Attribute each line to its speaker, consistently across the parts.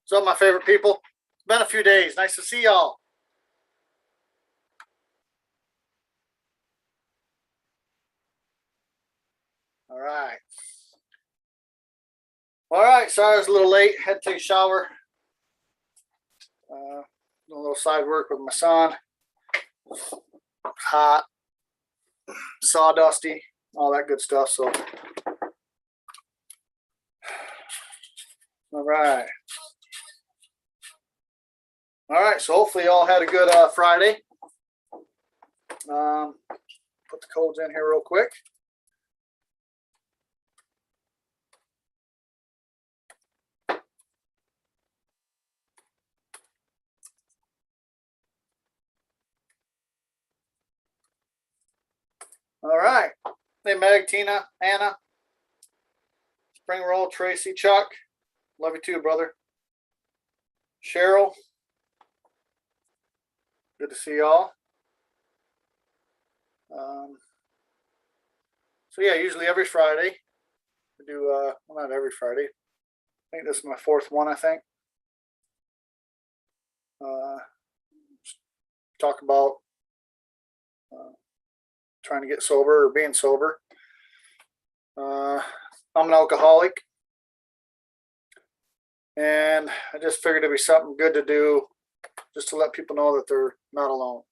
Speaker 1: What's up, my favorite people? It's been a few days. Nice to see y'all. All right. All right. Sorry I was a little late. Had to take a shower. A little side work with my son. Hot, sawdusty, all that good stuff. So, all right. All right. So hopefully y'all had a good Friday. Put the codes in here real quick. All right. Hey, Meg, Tina, Anna, Spring Roll, Tracy, Chuck. Love you too, brother. Cheryl. Good to see y'all. So yeah, usually every Friday we do. Well, not every Friday. I think this is my fourth one. I think. Talk about trying to get sober or being sober. I'm an alcoholic, and I just figured it'd be something good to do, just to let people know that they're not alone,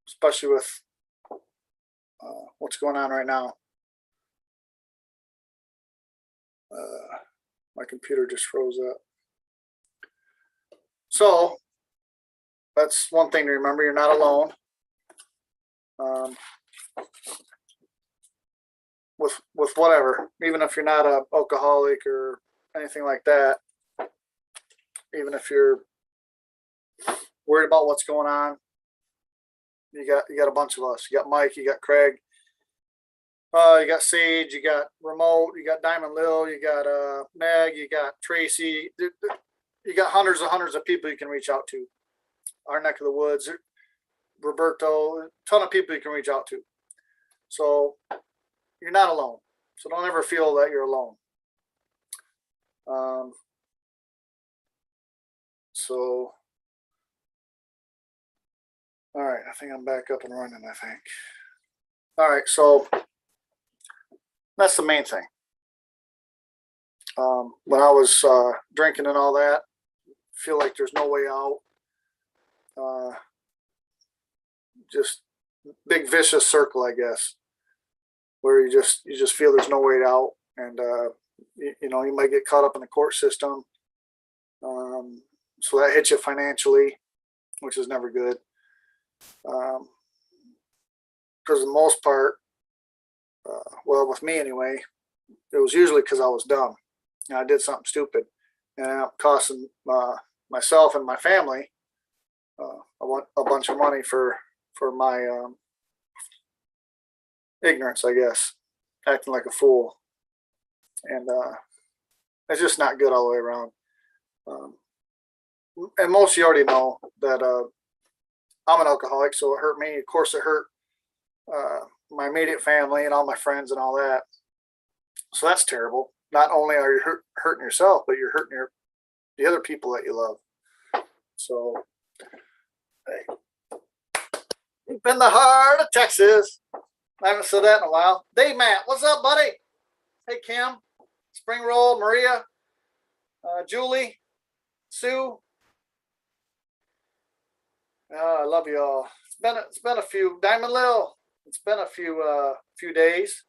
Speaker 1: especially with what's going on right now. My computer just froze up. So that's one thing to remember. You're not alone. With whatever, even if you're not an alcoholic or anything like that, even if you're worried about what's going on, you got a bunch of us. You got Mike, you got Craig, you got Sage, you got Remote, you got Diamond Lil, you got Meg, you got Tracy. You got hundreds of people you can reach out to. Our neck of the woods, Roberto, a ton of people you can reach out to. So you're not alone. So don't ever feel that you're alone. So, all right, I think I'm back up and running, I think. All right, so that's the main thing. When I was drinking and all that, feel like there's no way out. Just big vicious circle, I guess, where you just feel there's no way out, and you might get caught up in the court system, so that hits you financially, which is never good, because the most part, well, with me anyway, it was usually because I was dumb and I did something stupid, and it costing myself and my family a bunch of money for my ignorance, I guess, acting like a fool, and it's just not good all the way around. And most of you already know that I'm an alcoholic, so it hurt me. Of course, it hurt my immediate family and all my friends and all that. So that's terrible. Not only are you hurting yourself, but you're hurting the other people that you love. So, hey, deep in the heart of Texas. I haven't said that in a while. Dave Matt, what's up, buddy? Hey, Kim, Spring Roll, Maria, Julie, Sue. I love you all. It's been a few. Diamond Lil. It's been a few days.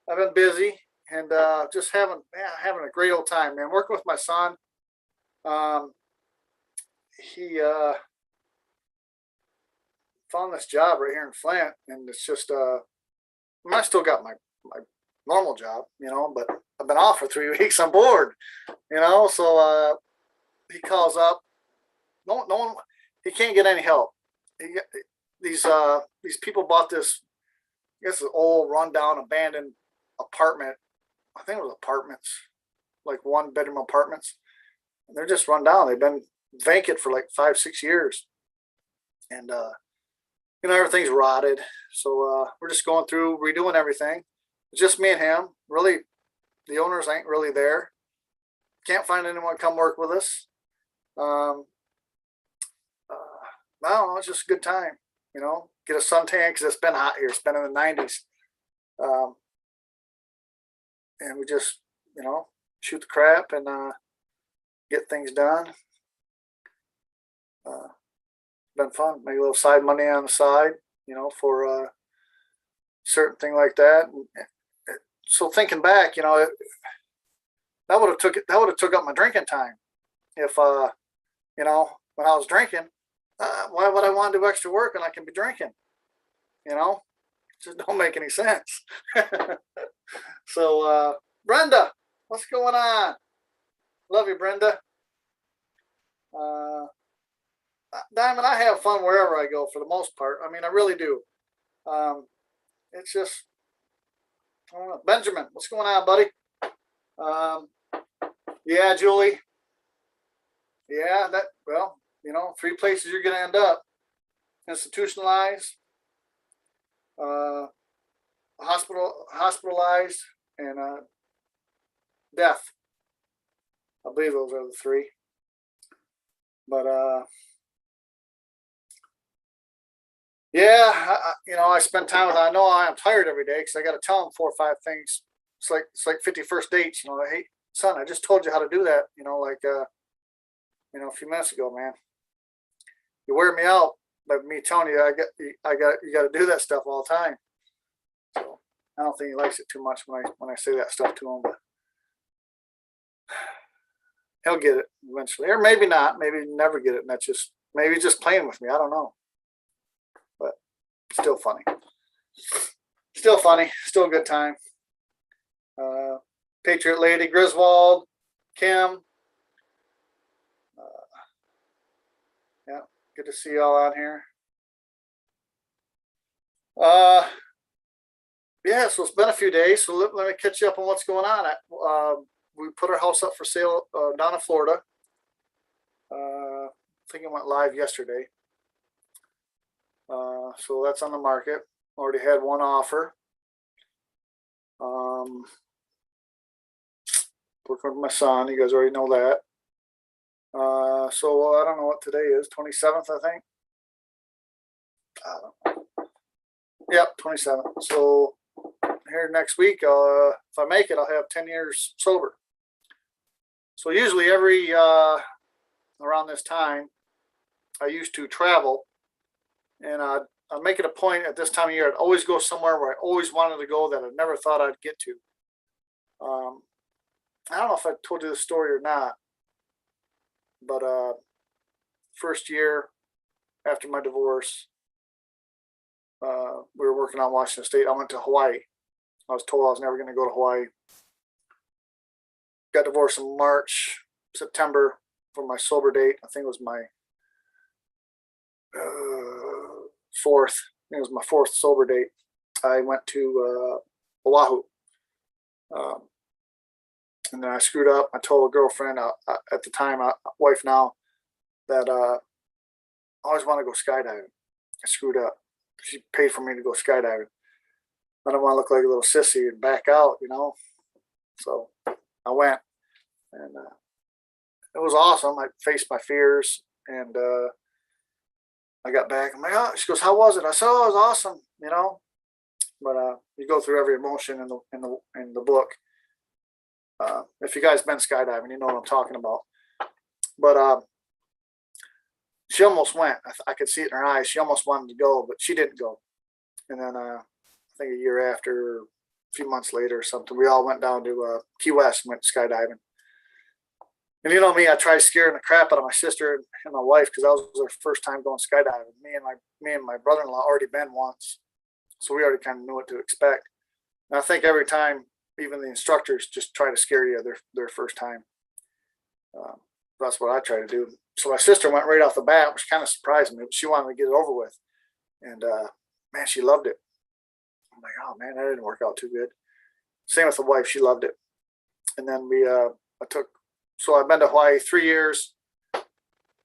Speaker 1: I've been busy and just having a great old time, man. Working with my son. He found this job right here in Flint, and it's just I still got my normal job, but I've been off for 3 weeks. I'm bored, so he calls up. No one, he can't get any help. These people bought this, I guess, an old rundown abandoned apartment. I think it was apartments, like 1-bedroom apartments, and they're just run down. They've been vacant for like 5-6 years, and everything's rotted. So we're just going through redoing everything. It's just me and him. Really, the owners ain't really there. can't find anyone to come work with us. No, it's just a good time, you know, get a suntan because it's been hot here. It's been in the 90s. And we just, you know, shoot the crap and get things done. Been fun. Make a little side money on the side, you know, for a certain thing like that. And so thinking back, you know, that would have took up my drinking time. If you know, when I was drinking, why would I want to do extra work when I can be drinking? You know, it just don't make any sense. So Brenda, what's going on? Love you, Brenda. Diamond, I have fun wherever I go for the most part. I mean, I really do. It's just, I don't know. Benjamin, what's going on, buddy? Yeah, Julie. Yeah, well, you know, 3 places you're going to end up: institutionalized, hospitalized, and death. I believe those are the 3. But yeah, you know, I spend time with. I know I am tired every day because I got to tell them 4 or 5 things. It's like 51st dates. You know, hey, son, I just told you how to do that. You know, like you know, a few minutes ago, man. You wear me out by me telling you you got to do that stuff all the time. So I don't think he likes it too much when I say that stuff to him, but he'll get it eventually, or maybe not. Maybe never get it, and that's just maybe just playing with me. I don't know, but still funny. Still funny. Still a good time. Patriot Lady, Griswold, Kim. Yeah, good to see y'all on here. Yeah, so it's been a few days. So let me catch you up on what's going on. We put our house up for sale down in Florida. I think it went live yesterday. So that's on the market. Already had 1 offer. Working with my son. You guys already know that. So I don't know what today is. 27th, I think. I don't know. Yep, 27th. So here next week, if I make it, I'll have 10 years sober. So usually every around this time, I used to travel, and I'd make it a point at this time of year. I'd always go somewhere where I always wanted to go that I never thought I'd get to. I don't know if I told you this story or not, but first year after my divorce, we were working on Washington State. I went to Hawaii. I was told I was never going to go to Hawaii. Got divorced in March, September for my sober date. I think it was my 4th. I think it was my 4th sober date. I went to Oahu. And then I screwed up. I told a girlfriend at the time, wife now, that I always want to go skydiving. I screwed up. She paid for me to go skydiving. I don't want to look like a little sissy and back out, you know. So I went, and it was awesome. I faced my fears, and I got back. I'm like, oh, she goes, how was it? I said, oh, it was awesome, you know. But you go through every emotion in the book. If you guys been skydiving, you know what I'm talking about. But she almost went. I could see it in her eyes. She almost wanted to go, but she didn't go. And then I think a year after, a few months later or something, we all went down to Key West and went skydiving. And you know me, I tried scaring the crap out of my sister and my wife because that was their first time going skydiving. Me and my brother-in-law already been once, so we already kind of knew what to expect. And I think every time, even the instructors just try to scare you their first time. That's what I try to do. So my sister went right off the bat, which kind of surprised me. But she wanted to get it over with, and man, she loved it. I'm like, oh man, that didn't work out too good. Same with the wife; she loved it. And then so I've been to Hawaii 3 years.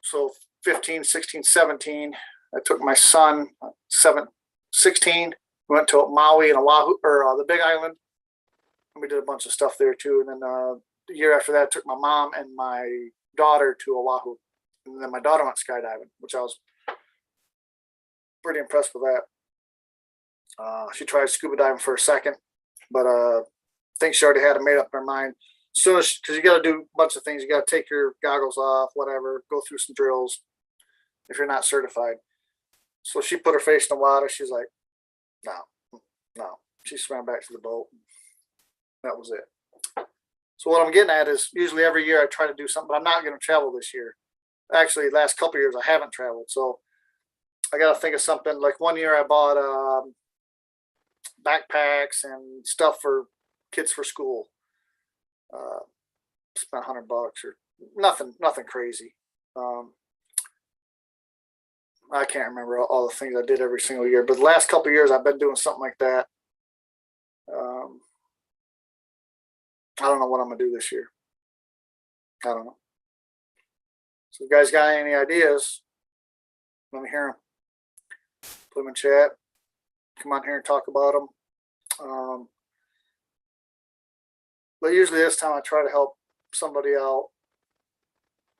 Speaker 1: So 15, 16, 17. I took my son, 16. We went to Maui and Oahu, or the Big Island. And we did a bunch of stuff there too. And then the year after that, I took my mom and my daughter to Oahu. And then my daughter went skydiving, which I was pretty impressed with that. She tried scuba diving for a second, but I think she already had it made up in her mind. As soon as, because you got to do a bunch of things. You got to take your goggles off, whatever, go through some drills if you're not certified. So she put her face in the water. She's like, no. She swam back to the boat. That was it. So what I'm getting at is usually every year I try to do something, but I'm not going to travel this year. Actually, the last couple of years I haven't traveled. So I got to think of something. Like one year I bought backpacks and stuff for kids for school. Spent $100 or nothing crazy. I can't remember all the things I did every single year, but the last couple of years I've been doing something like that. I don't know what I'm gonna do this year. I don't know. So if you guys got any ideas, let me hear them. Put them in chat. Come on here and talk about them. But usually this time I try to help somebody out.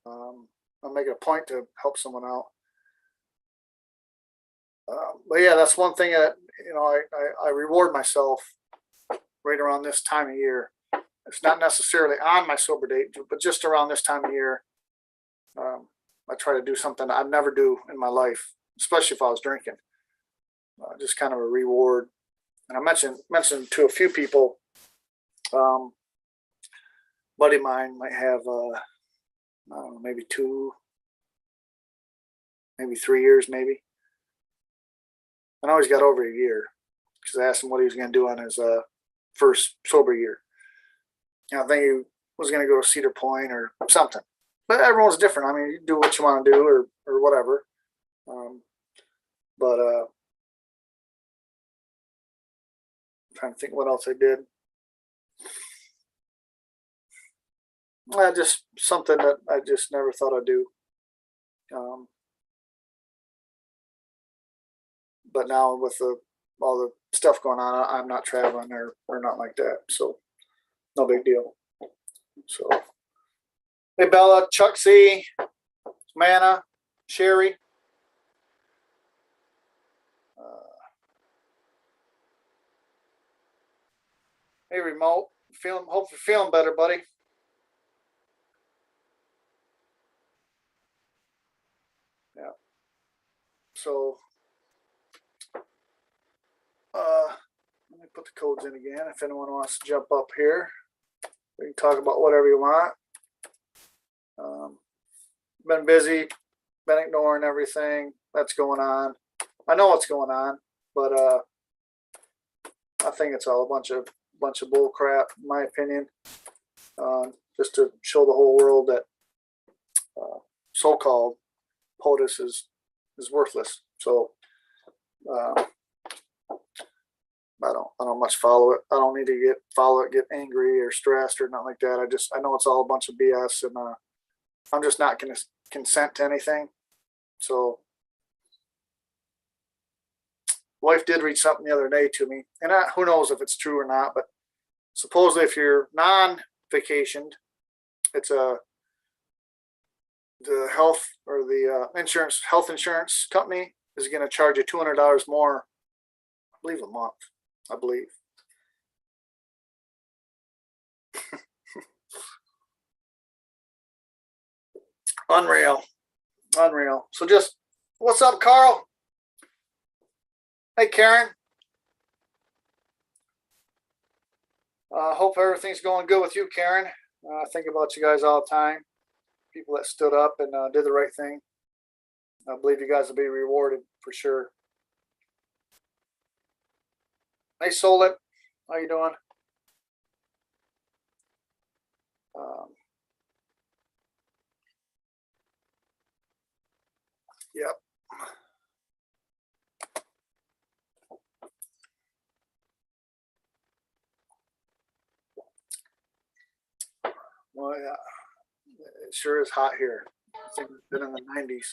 Speaker 1: I'll make it a point to help someone out. But yeah, that's one thing that, I reward myself right around this time of year. It's not necessarily on my sober date, but just around this time of year, I try to do something I'd never do in my life, especially if I was drinking. Just kind of a reward. And I mentioned to a few people. Buddy of mine might have, I don't know, maybe 3 years, maybe. And I always got over a year because I asked him what he was going to do on his first sober year. I think he was going to go to Cedar Point or something. But everyone's different. I mean, you do what you want to do or whatever. But I'm trying to think what else I did. Just something that I just never thought I'd do. But now with all the stuff going on, I'm not traveling or not like that. So no big deal. So hey, Bella, Chuck C, Manna, Sherry. Hey, Remote. Hope you're feeling better, buddy. Yeah. So let me put the codes in again. If anyone wants to jump up here, we can talk about whatever you want. Been busy, been ignoring everything that's going on. I know what's going on, but I think it's all a bunch of bull crap, in my opinion. Just to show the whole world that so-called POTUS is worthless. So I don't much follow it. I don't need to get angry or stressed or nothing like that. I know it's all a bunch of BS, and I'm just not going to consent to anything. So wife did read something the other day to me, and who knows if it's true or not, but supposedly if you're non-vacationed, it's the health or the health insurance company is going to charge you $200 more, I believe, a month. I believe. Unreal. So just, what's up, Carl? Hey, Karen. Hope everything's going good with you, Karen. I think about you guys all the time. People that stood up and did the right thing. I believe you guys will be rewarded for sure. Hey, Solid. How you doing? Yep. Well, yeah. It sure is hot here. I think it's been in the 90s.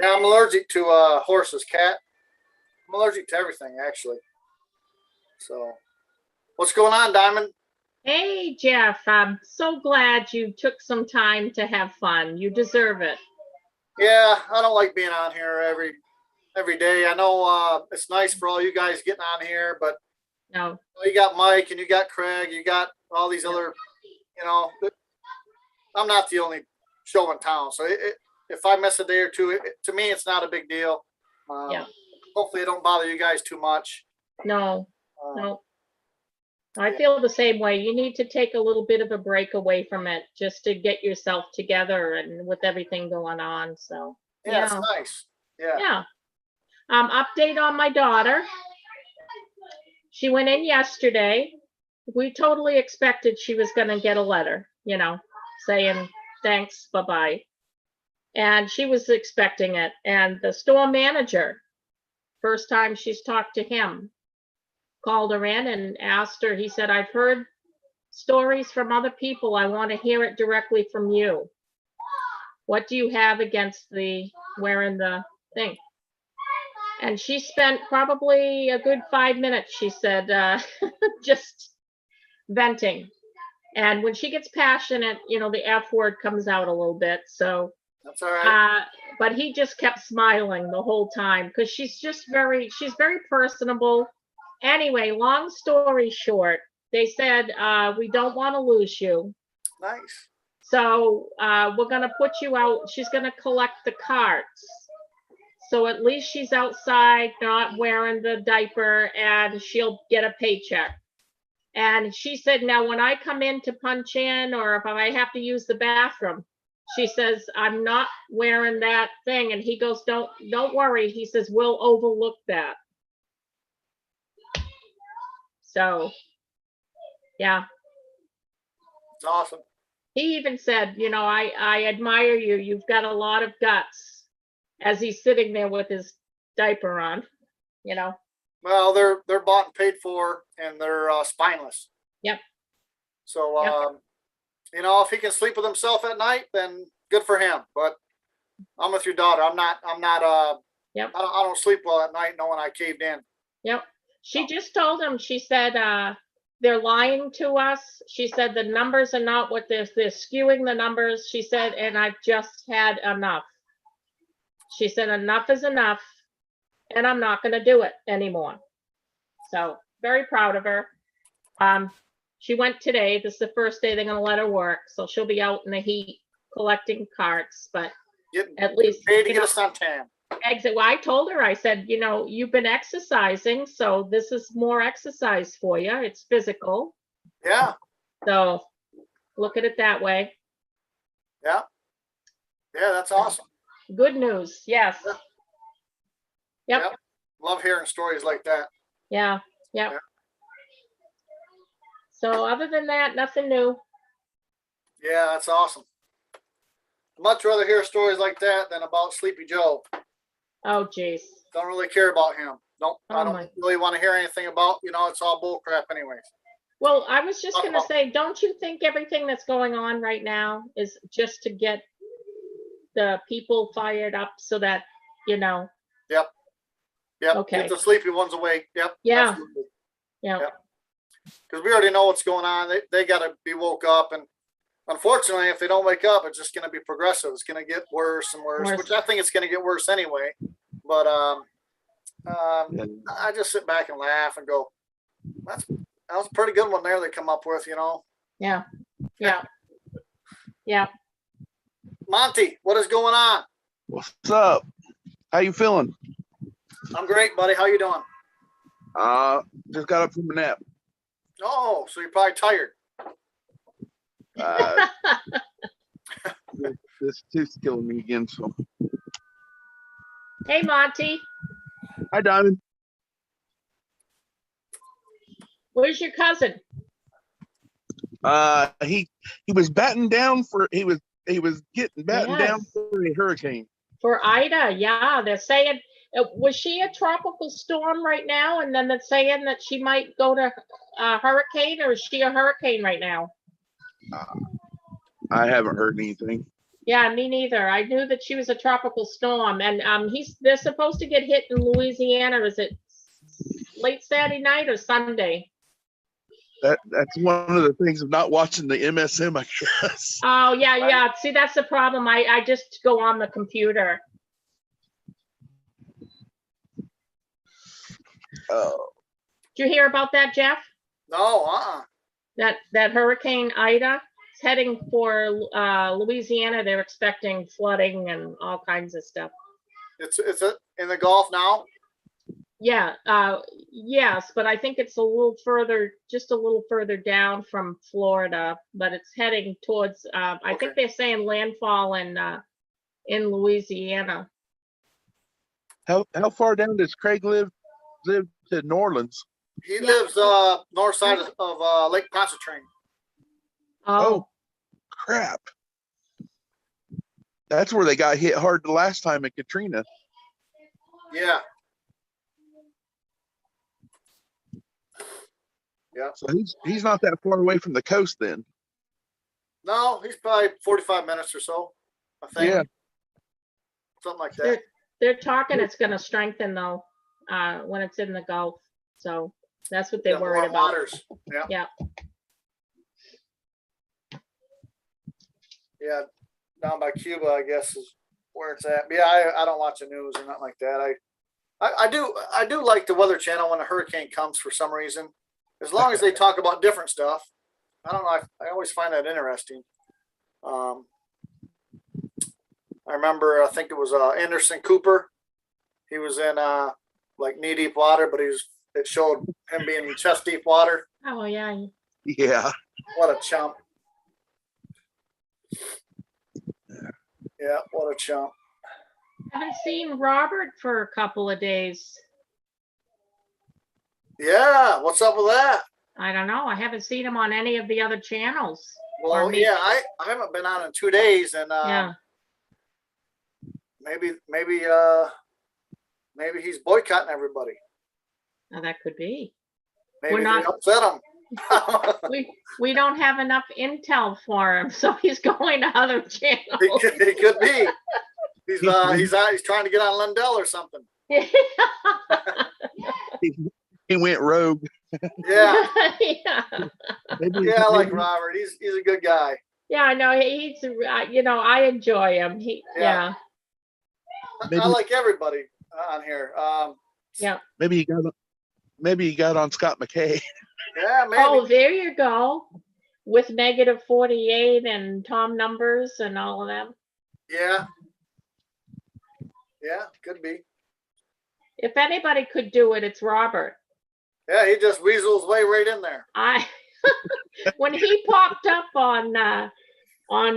Speaker 1: Yeah, I'm allergic to horses, cat. I'm allergic to everything, actually. So, what's going on, Diamond?
Speaker 2: Hey, Jeff, I'm so glad you took some time to have fun. You deserve it.
Speaker 1: Yeah, I don't like being on here every day. I know it's nice for all you guys getting on here, but
Speaker 2: No,
Speaker 1: you got Mike and you got Craig, you got all these
Speaker 2: yeah,
Speaker 1: other, you know, I'm not the only show in town. So if I miss a day or two, to me, it's not a big deal.
Speaker 2: yeah.
Speaker 1: Hopefully, it don't bother you guys too much.
Speaker 2: No,
Speaker 1: Um,
Speaker 2: no. I
Speaker 1: yeah,
Speaker 2: feel the same way. You need to take a little bit of a break away from it just to get yourself together and with everything going on. So,
Speaker 1: yeah, it's
Speaker 2: yeah,
Speaker 1: nice. Yeah,
Speaker 2: yeah. Update on my daughter. She went in yesterday. We totally expected she was going to get a letter, saying thanks, bye-bye. And she was expecting it. And the store manager, first time she's talked to him, called her in and asked her. He said, I've heard stories from other people. I want to hear it directly from you. What do you have against the wearing the thing? And she spent probably a good 5 minutes, she said, just venting. And when she gets passionate, the F word comes out a little bit. So,
Speaker 1: that's all right.
Speaker 2: but he just kept smiling the whole time because she's very personable. Anyway, long story short, they said, we don't want to lose you.
Speaker 1: Nice.
Speaker 2: So we're going to put you out. She's going to collect the carts. So at least she's outside, not wearing the diaper, and she'll get a paycheck. And she said, now when I come in to punch in or if I have to use the bathroom, she says, I'm not wearing that thing. And he goes, don't worry. He says, we'll overlook that. So, yeah.
Speaker 1: It's awesome.
Speaker 2: He even said, I admire you. You've got a lot of guts, as he's sitting there with his diaper on,
Speaker 1: Well, they're bought and paid for, and they're spineless.
Speaker 2: Yep.
Speaker 1: So,
Speaker 2: Yep.
Speaker 1: if he can sleep with himself at night, then good for him. But I'm with your daughter. I'm not.
Speaker 2: Yep.
Speaker 1: I don't sleep well at night knowing I caved in.
Speaker 2: Yep. She just told him, she said, they're lying to us. She said the numbers are not what they're skewing the numbers. She said, and I've just had enough. She said, enough is enough, and I'm not going to do it anymore. So very proud of her. She went today. This is the first day they're going to let her work. So she'll be out in the heat collecting carts, but at least
Speaker 1: paid to get a suntan.
Speaker 2: Exit. Well, I told her, I said, you've been exercising, so this is more exercise for you. It's physical.
Speaker 1: Yeah.
Speaker 2: So look at it that way.
Speaker 1: Yeah. Yeah, that's awesome.
Speaker 2: Good news. Yes. Yep.
Speaker 1: Love hearing stories like that.
Speaker 2: Yeah. Yep. Yeah. So other than that, nothing new.
Speaker 1: Yeah, that's awesome. I'd much rather hear stories like that than about Sleepy Joe.
Speaker 2: Oh, geez.
Speaker 1: Don't really care about him. I don't really want to hear anything about, it's all bull crap anyways.
Speaker 2: Well, I was just going to say, don't you think everything that's going on right now is just to get the people fired up so that,
Speaker 1: Yep.
Speaker 2: Okay.
Speaker 1: Get the sleepy ones away. Yep.
Speaker 2: Yeah.
Speaker 1: Absolutely.
Speaker 2: Yeah.
Speaker 1: Because we already know what's going on. They got to be woke up. And unfortunately, if they don't wake up, it's just going to be progressive. It's going to get worse and worse, which I think it's going to get worse anyway. But I just sit back and laugh and go, that was a pretty good one there they come up with,
Speaker 2: Yeah. Yeah. Yeah.
Speaker 1: Monty, what is going on?
Speaker 3: What's up? How you feeling?
Speaker 1: I'm great, buddy. How you doing?
Speaker 3: Just got up from a nap.
Speaker 1: Oh, so you're probably tired.
Speaker 3: This tooth's killing me again. So,
Speaker 2: hey, Monty.
Speaker 3: hi, Diamond.
Speaker 2: Where's your cousin?
Speaker 3: He was batting down for he was getting battened down for a hurricane.
Speaker 2: For Ida, yeah, they're saying, was she a tropical storm right now? And then they're saying that she might go to a hurricane, or is she a hurricane right now?
Speaker 3: I haven't heard anything.
Speaker 2: Yeah, me neither. I knew that she was a tropical storm, and they're supposed to get hit in Louisiana. Is it late Saturday night or Sunday?
Speaker 3: That's one of the things of not watching the MSM, I guess.
Speaker 2: Oh, yeah. See, that's the problem. I just go on the computer.
Speaker 3: Oh,
Speaker 2: Did you hear about that, Jeff?
Speaker 1: No,
Speaker 2: That Hurricane Ida is heading for Louisiana. They're expecting flooding and all kinds of stuff.
Speaker 1: It's in the Gulf now.
Speaker 2: Yeah, yes, but I think it's just a little further down from Florida, but it's heading towards, I think they're saying landfall in Louisiana.
Speaker 3: how far down does Craig live to New Orleans?
Speaker 1: He lives north side of Lake Pontchartrain.
Speaker 3: Oh, crap. That's where they got hit hard the last time in Katrina.
Speaker 1: Yeah. Yeah.
Speaker 3: So he's not that far away from the coast then.
Speaker 1: No, he's probably 45 minutes or so, I think.
Speaker 3: Yeah.
Speaker 1: Something like that.
Speaker 2: They're talking it's going to strengthen though when it's in the Gulf. So that's what they're worried about.
Speaker 1: Waters. Yeah. Yeah. Down by Cuba, I guess, is where it's at. But yeah, I don't watch the news or nothing like that. I do like the Weather Channel when a hurricane comes for some reason. As long as they talk about different stuff. I don't know. I always find that interesting. I remember, I think it was Anderson Cooper. He was in like knee deep water, but it showed him being in chest deep water.
Speaker 2: Oh yeah.
Speaker 3: Yeah.
Speaker 1: What a chump. Yeah, what a chump.
Speaker 2: I haven't seen Robert for a couple of days.
Speaker 1: Yeah, what's up with that?
Speaker 2: I don't know. I haven't seen him on any of the other channels.
Speaker 1: Well, yeah, I haven't been on in 2 days, and
Speaker 2: Yeah.
Speaker 1: maybe he's boycotting everybody.
Speaker 2: Now that could be.
Speaker 1: Maybe
Speaker 2: We're not-
Speaker 1: they upset him.
Speaker 2: We don't have enough intel for him, so he's going to other channels.
Speaker 1: He could be. He's trying to get on Lundell or something.
Speaker 3: He went rogue.
Speaker 1: Yeah,
Speaker 2: Yeah.
Speaker 3: Maybe,
Speaker 1: yeah, I like Robert. He's a good guy.
Speaker 2: Yeah, I know. He's, I enjoy him.
Speaker 1: Yeah.
Speaker 3: Maybe-
Speaker 1: I like everybody on here.
Speaker 2: Yeah.
Speaker 3: maybe he got on Scott McKay.
Speaker 1: Yeah, maybe.
Speaker 2: Oh, there you go. With -48 and Tom Numbers and all of them.
Speaker 1: Yeah. Yeah, could be.
Speaker 2: If anybody could do it, it's Robert.
Speaker 1: Yeah, he just weasels way right in there.
Speaker 2: When he popped up on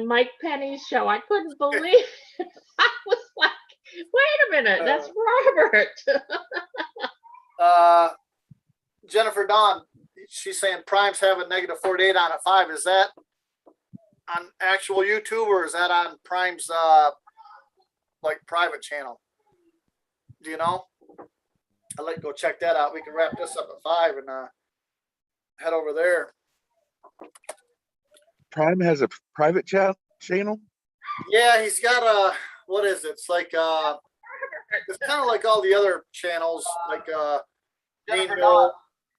Speaker 2: Mike Penny's show, I couldn't believe it. I was like, wait a minute, that's Robert.
Speaker 1: Jennifer Dawn, she's saying Prime's having -48 on at 5. Is that on actual YouTube or is that on Prime's like private channel? Do you know? I'd like to go check that out. We can wrap this up at 5 and head over there.
Speaker 3: Prime has a private channel.
Speaker 1: Yeah, he's got a, what is it? It's like it's kind of like all the other channels, like Jennifer Dawn,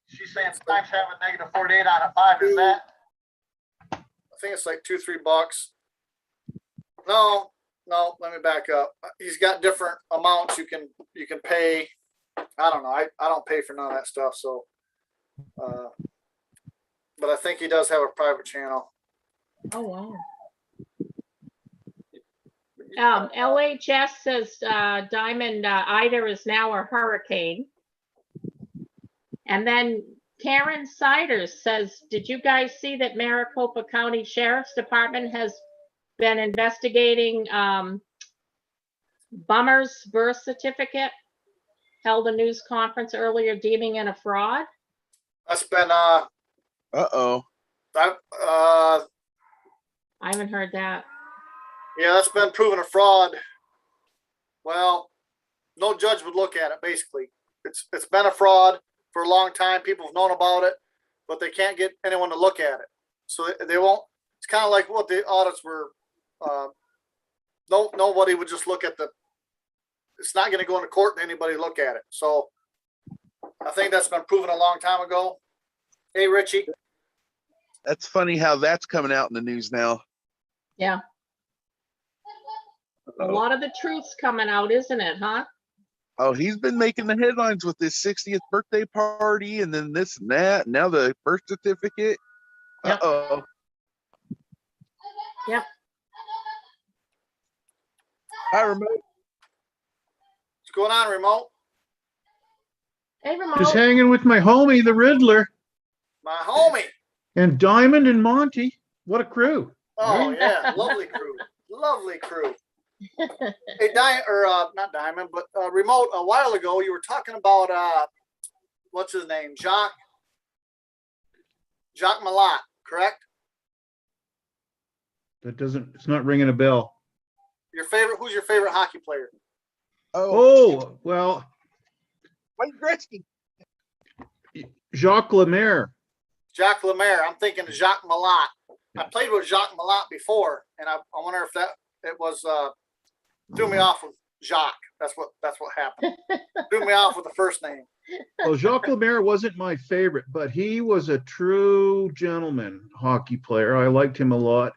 Speaker 1: she's saying Prime's having -48 on at 5. Is that? I think it's like $2-3. No, let me back up. He's got different amounts you can pay. I don't know. I don't pay for none of that stuff. So, but I think he does have a private channel.
Speaker 2: Oh, wow. LHS says Diamond Ida is now a hurricane. And then Karen Siders says, did you guys see that Maricopa County Sheriff's Department has been investigating Bummer's birth certificate? Held a news conference earlier deeming it a fraud.
Speaker 1: That's been
Speaker 3: Uh-oh.
Speaker 2: I haven't heard that.
Speaker 1: Yeah, that's been proven a fraud. Well, no judge would look at it. Basically, it's been a fraud for a long time. People have known about it, but they can't get anyone to look at it. So they won't. It's kind of like what the audits were. Nobody would just look at the. It's not going to go into court and anybody look at it. So I think that's been proven a long time ago. Hey, Richie.
Speaker 3: That's funny how that's coming out in the news now.
Speaker 2: Yeah. A lot of the truth's coming out, isn't it, huh?
Speaker 3: Oh, he's been making the headlines with his 60th birthday party and then this and that. Now the birth certificate.
Speaker 2: Yep.
Speaker 3: Uh-oh.
Speaker 2: Yep.
Speaker 3: Hi, Remote.
Speaker 1: What's going on, Remote?
Speaker 2: Hey, Remote.
Speaker 4: Just hanging with my homie, the Riddler,
Speaker 1: My homie.
Speaker 4: and Diamond and Monty. What a crew.
Speaker 1: Oh, yeah. Lovely crew. Lovely crew. Hey, not Diamond, but Remote, a while ago, you were talking about, what's his name? Jacques Malat, correct?
Speaker 4: It's not ringing a bell.
Speaker 1: Who's your favorite hockey player?
Speaker 4: Oh, well,
Speaker 3: Wayne Gretzky.
Speaker 4: Jacques Lemaire.
Speaker 1: Jacques Lemaire. I'm thinking of Jacques Malat. I played with Jacques Malat before, and I wonder if it was threw me off with Jacques. That's what happened. Threw me off with the first name.
Speaker 4: Well, Jacques Lemaire wasn't my favorite, but he was a true gentleman hockey player. I liked him a lot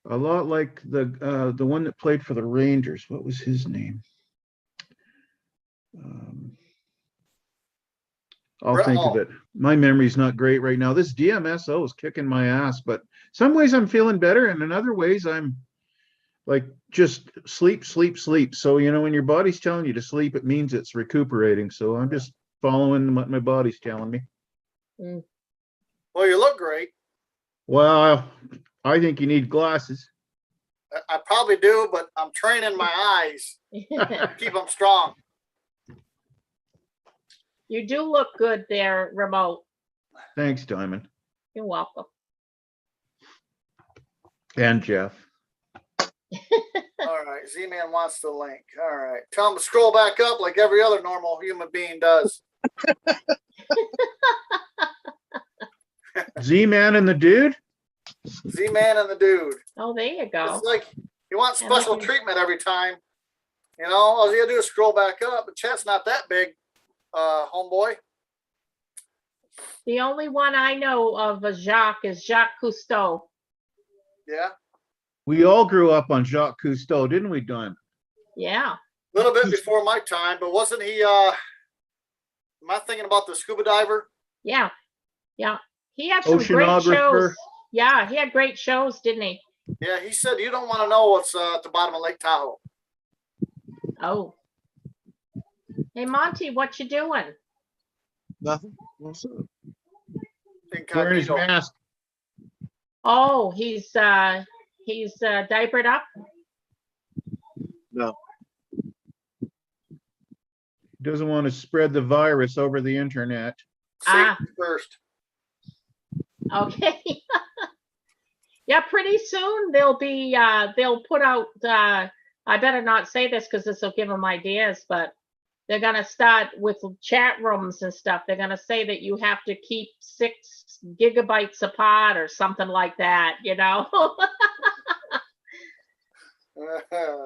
Speaker 4: like the one that played for the Rangers. What was his name? I'll think of it. My memory's not great right now. This DMSO is kicking my ass, but some ways I'm feeling better, and in other ways I'm like just sleep. So, when your body's telling you to sleep, it means it's recuperating. So I'm just following what my body's telling me.
Speaker 1: Well, you look great.
Speaker 4: Well, I think you need glasses.
Speaker 1: I probably do, but I'm training my eyes. Keep them strong.
Speaker 2: You do look good there, Remote.
Speaker 4: Thanks, Diamond.
Speaker 2: You're welcome.
Speaker 4: And Jeff.
Speaker 1: All right. Z-Man wants the link. All right. Tell him to scroll back up like every other normal human being does.
Speaker 4: Z-Man and the dude?
Speaker 1: Z-Man and the dude.
Speaker 2: Oh, there you go.
Speaker 1: It's like you want special treatment every time. All you gotta do is scroll back up. The chat's not that big, homeboy.
Speaker 2: The only one I know of a Jacques is Jacques Cousteau.
Speaker 1: Yeah.
Speaker 4: We all grew up on Jacques Cousteau, didn't we, Diamond?
Speaker 2: Yeah.
Speaker 1: A little bit before my time, but wasn't he, am I thinking about the scuba diver?
Speaker 2: Yeah. Yeah. He had some great shows.
Speaker 4: Oceanographer.
Speaker 2: Yeah, he had great shows, didn't he?
Speaker 1: Yeah, he said you don't want to know what's at the bottom of Lake Tahoe.
Speaker 2: Oh. Hey, Monty, what you doing?
Speaker 3: Nothing. What's up?
Speaker 4: Wearing his
Speaker 1: Incognito.
Speaker 4: mask.
Speaker 2: Oh, he's diapered up?
Speaker 3: No.
Speaker 4: Doesn't want to spread the virus over the internet.
Speaker 1: Safety first.
Speaker 2: Okay. Yeah, pretty soon they'll put out, I better not say this because this will give them ideas, but they're going to start with chat rooms and stuff. They're going to say that you have to keep 6 gigabytes apart or something like that,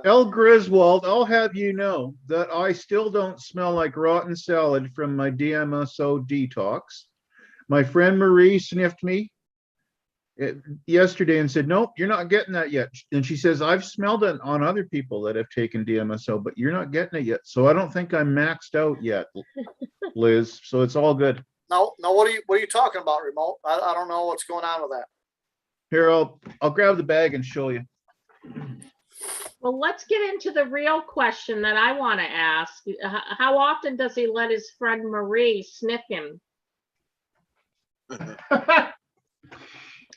Speaker 4: El Griswold, I'll have you know that I still don't smell like rotten salad from my DMSO detox. My friend Marie sniffed me yesterday and said, nope, you're not getting that yet. And she says, I've smelled it on other people that have taken DMSO, but you're not getting it yet. So I don't think I'm maxed out yet, Liz. So it's all good.
Speaker 1: No, what are you talking about, Remote? I don't know what's going on with that.
Speaker 4: Here, I'll grab the bag and show you.
Speaker 2: Well, let's get into the real question that I want to ask. How often does he let his friend Marie sniff him?
Speaker 1: A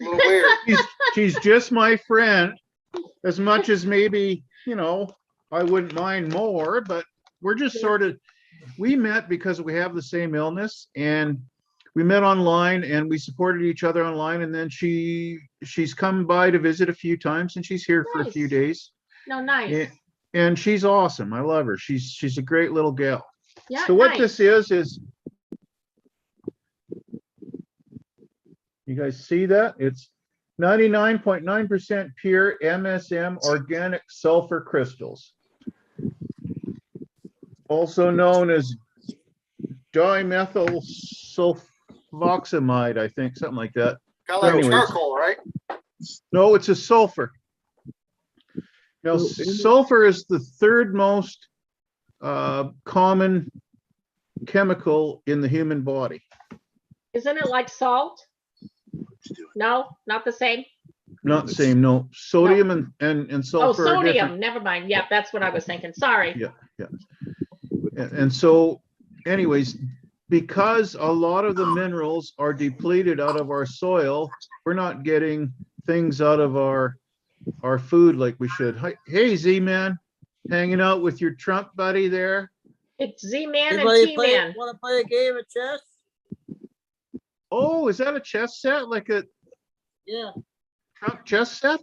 Speaker 1: little weird.
Speaker 4: She's just my friend, as much as maybe, I wouldn't mind more, but we're just we met because we have the same illness, and we met online and we supported each other online. And then she's come by to visit a few times, and she's here for a few days.
Speaker 2: No, nice.
Speaker 4: And she's awesome. I love her. She's a great little gal.
Speaker 2: Yeah,
Speaker 4: so what
Speaker 2: nice.
Speaker 4: this is you guys see that? It's 99.9% pure MSM organic sulfur crystals, also known as dimethyl sulfoxamide, I think, something like that.
Speaker 1: Kind of like
Speaker 4: Anyways.
Speaker 1: charcoal, right?
Speaker 4: No, it's a sulfur. Now, sulfur is the third most common chemical in the human body.
Speaker 2: Isn't it like salt? No, not the same.
Speaker 4: Not the same, no. Sodium and
Speaker 2: Oh,
Speaker 4: sulfur are different.
Speaker 2: sodium. Never mind. Yeah, that's what I was thinking. Sorry.
Speaker 4: Yeah. And so, anyways, because a lot of the minerals are depleted out of our soil, we're not getting things out of our food like we should. Hey, Z-Man, hanging out with your Trump buddy there.
Speaker 2: It's Z-Man and
Speaker 5: Anybody
Speaker 2: T-Man.
Speaker 5: want to play a game of chess?
Speaker 4: Oh, is that a chess set? Like a
Speaker 5: Yeah.
Speaker 4: Trump chess set?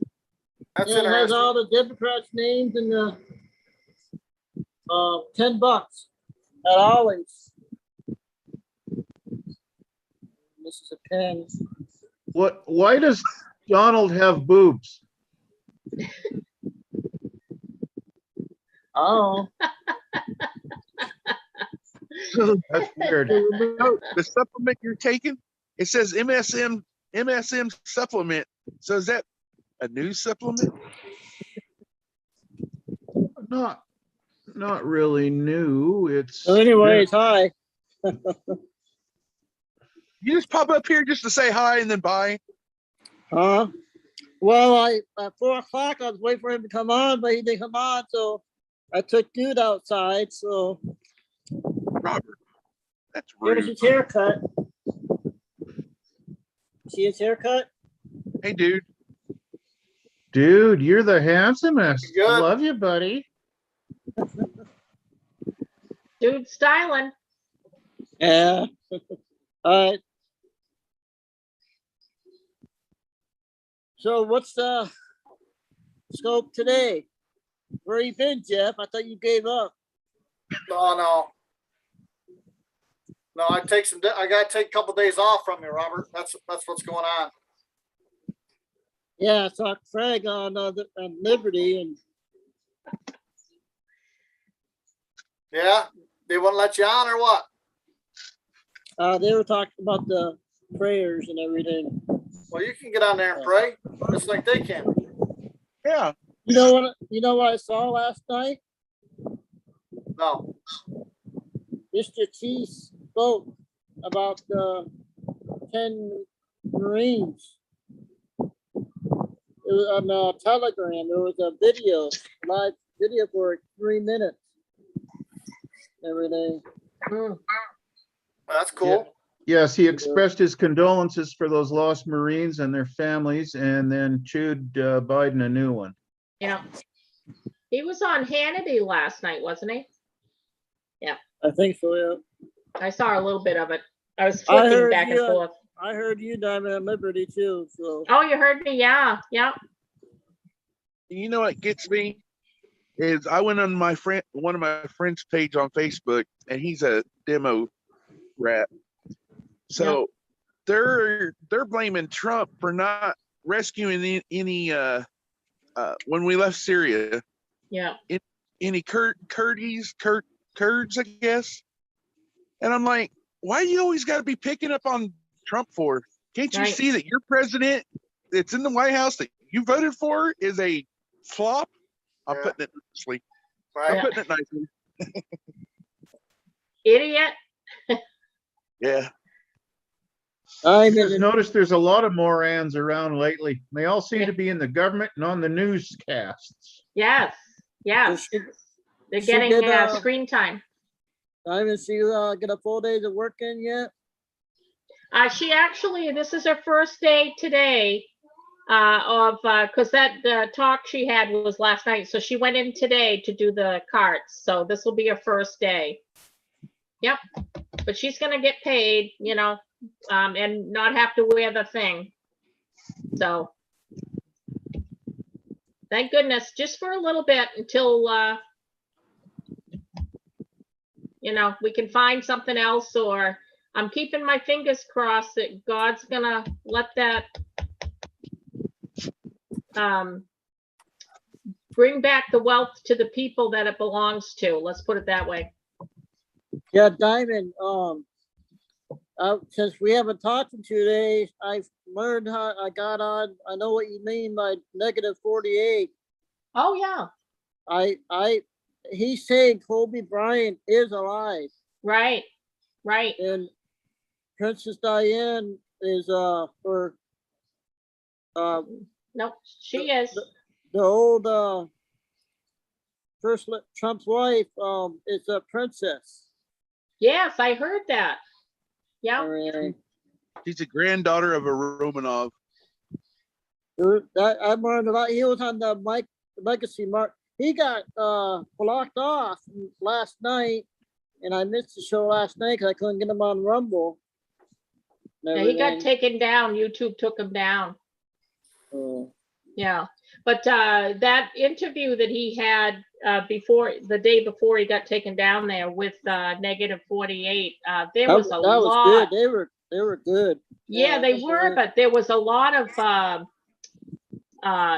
Speaker 1: That's
Speaker 5: Yeah, it has
Speaker 1: interesting.
Speaker 5: all the Democrats' names and the $10 at always. This is a pen.
Speaker 4: Why does Donald have boobs?
Speaker 5: Oh,
Speaker 4: That's weird.
Speaker 3: No, the supplement you're taking, it says MSM supplement. So is that a new supplement?
Speaker 4: Not really new. It's
Speaker 5: so anyways, hi.
Speaker 3: You just pop up here just to say hi and then bye.
Speaker 5: Huh? Well, at 4 o'clock, I was waiting for him to come on, but he didn't come on, so I took dude outside, so
Speaker 3: Robert, that's
Speaker 5: here's
Speaker 3: rude.
Speaker 5: his haircut. See his haircut?
Speaker 3: Hey, dude.
Speaker 4: Dude, you're the handsomest.
Speaker 1: Good.
Speaker 4: I love you, buddy.
Speaker 2: Dude styling.
Speaker 5: Yeah. All right. So what's the scope today? Where you been, Jeff? I thought you gave up.
Speaker 1: No, I gotta take a couple days off from you, Robert. That's what's going on.
Speaker 5: Yeah, I saw Craig on Liberty, and
Speaker 1: Yeah, they wouldn't let you on or what?
Speaker 5: they were talking about the prayers and everything.
Speaker 1: Well, you can get on there and pray, just like they can.
Speaker 3: Yeah.
Speaker 5: You know what I saw last night?
Speaker 1: No,
Speaker 5: Mr. Chief spoke about the 10 Marines. It was on Telegram. There was a live video for 3 minutes. Everything.
Speaker 1: that's cool.
Speaker 4: Yes, he expressed his condolences for those lost Marines and their families, and then chewed Biden a new one.
Speaker 2: Yeah. He was on Hannity last night, wasn't he?
Speaker 5: I think so, yeah.
Speaker 2: I saw a little bit of it. I was
Speaker 5: I
Speaker 2: flicking
Speaker 5: heard
Speaker 2: back and
Speaker 5: you-
Speaker 2: forth.
Speaker 5: I heard you, Diamond, at Liberty too, so.
Speaker 2: Oh, you heard me? Yeah.
Speaker 3: You know what gets me is I went on one of my friends' page on Facebook, and he's a demo rat. So they're blaming Trump for not rescuing any when we left Syria,
Speaker 2: Yeah.
Speaker 3: any Kurds, I guess. And I'm like, why you always got to be picking up on Trump for? Can't you
Speaker 2: Right.
Speaker 3: see that your president that's in the White House that you voted for is a flop? I'm
Speaker 1: Yeah.
Speaker 3: putting it nicely.
Speaker 1: Right?
Speaker 3: I'm putting it nicely.
Speaker 2: Idiot.
Speaker 3: Yeah.
Speaker 5: I
Speaker 4: Just
Speaker 5: mean,
Speaker 4: noticed there's a lot of Morans around lately. They all seem
Speaker 2: Yeah.
Speaker 4: to be in the government and on the newscasts.
Speaker 2: Yes. Yes. They're
Speaker 5: she
Speaker 2: getting
Speaker 5: did,
Speaker 2: screen time.
Speaker 5: Diamond, see you get a full day of work in yet?
Speaker 2: She actually, this is her first day today because that talk she had was last night. So she went in today to do the carts. So this will be her first day. Yep. But she's going to get paid, and not have to wear the thing. So thank goodness, just for a little bit until, we can find something else, or I'm keeping my fingers crossed that God's gonna let that bring back the wealth to the people that it belongs to. Let's put it that way.
Speaker 5: Yeah, Diamond, since we haven't talked in 2 days, I've learned how I got on. I know what you mean by -48.
Speaker 2: Oh, yeah,
Speaker 5: He's saying Kobe Bryant is alive,
Speaker 2: right,
Speaker 5: and Princess Diane is, or,
Speaker 2: nope, she is.
Speaker 5: the old, Trump's wife, is a princess.
Speaker 2: Yes, I heard that. Yeah,
Speaker 5: And
Speaker 3: She's a granddaughter of a Romanov.
Speaker 5: that I learned about. He was on the Legacy Mark. He got blocked off last night, and I missed the show last night because I couldn't get him on Rumble. and
Speaker 2: yeah, he got
Speaker 5: everything.
Speaker 2: taken down. YouTube took him down.
Speaker 5: Oh.
Speaker 2: Yeah, but that interview that he had the day before he got taken down there with -48, there
Speaker 5: That,
Speaker 2: was a
Speaker 5: that was
Speaker 2: lot.
Speaker 5: good. They were good.
Speaker 2: Yeah, they were, but there was a lot of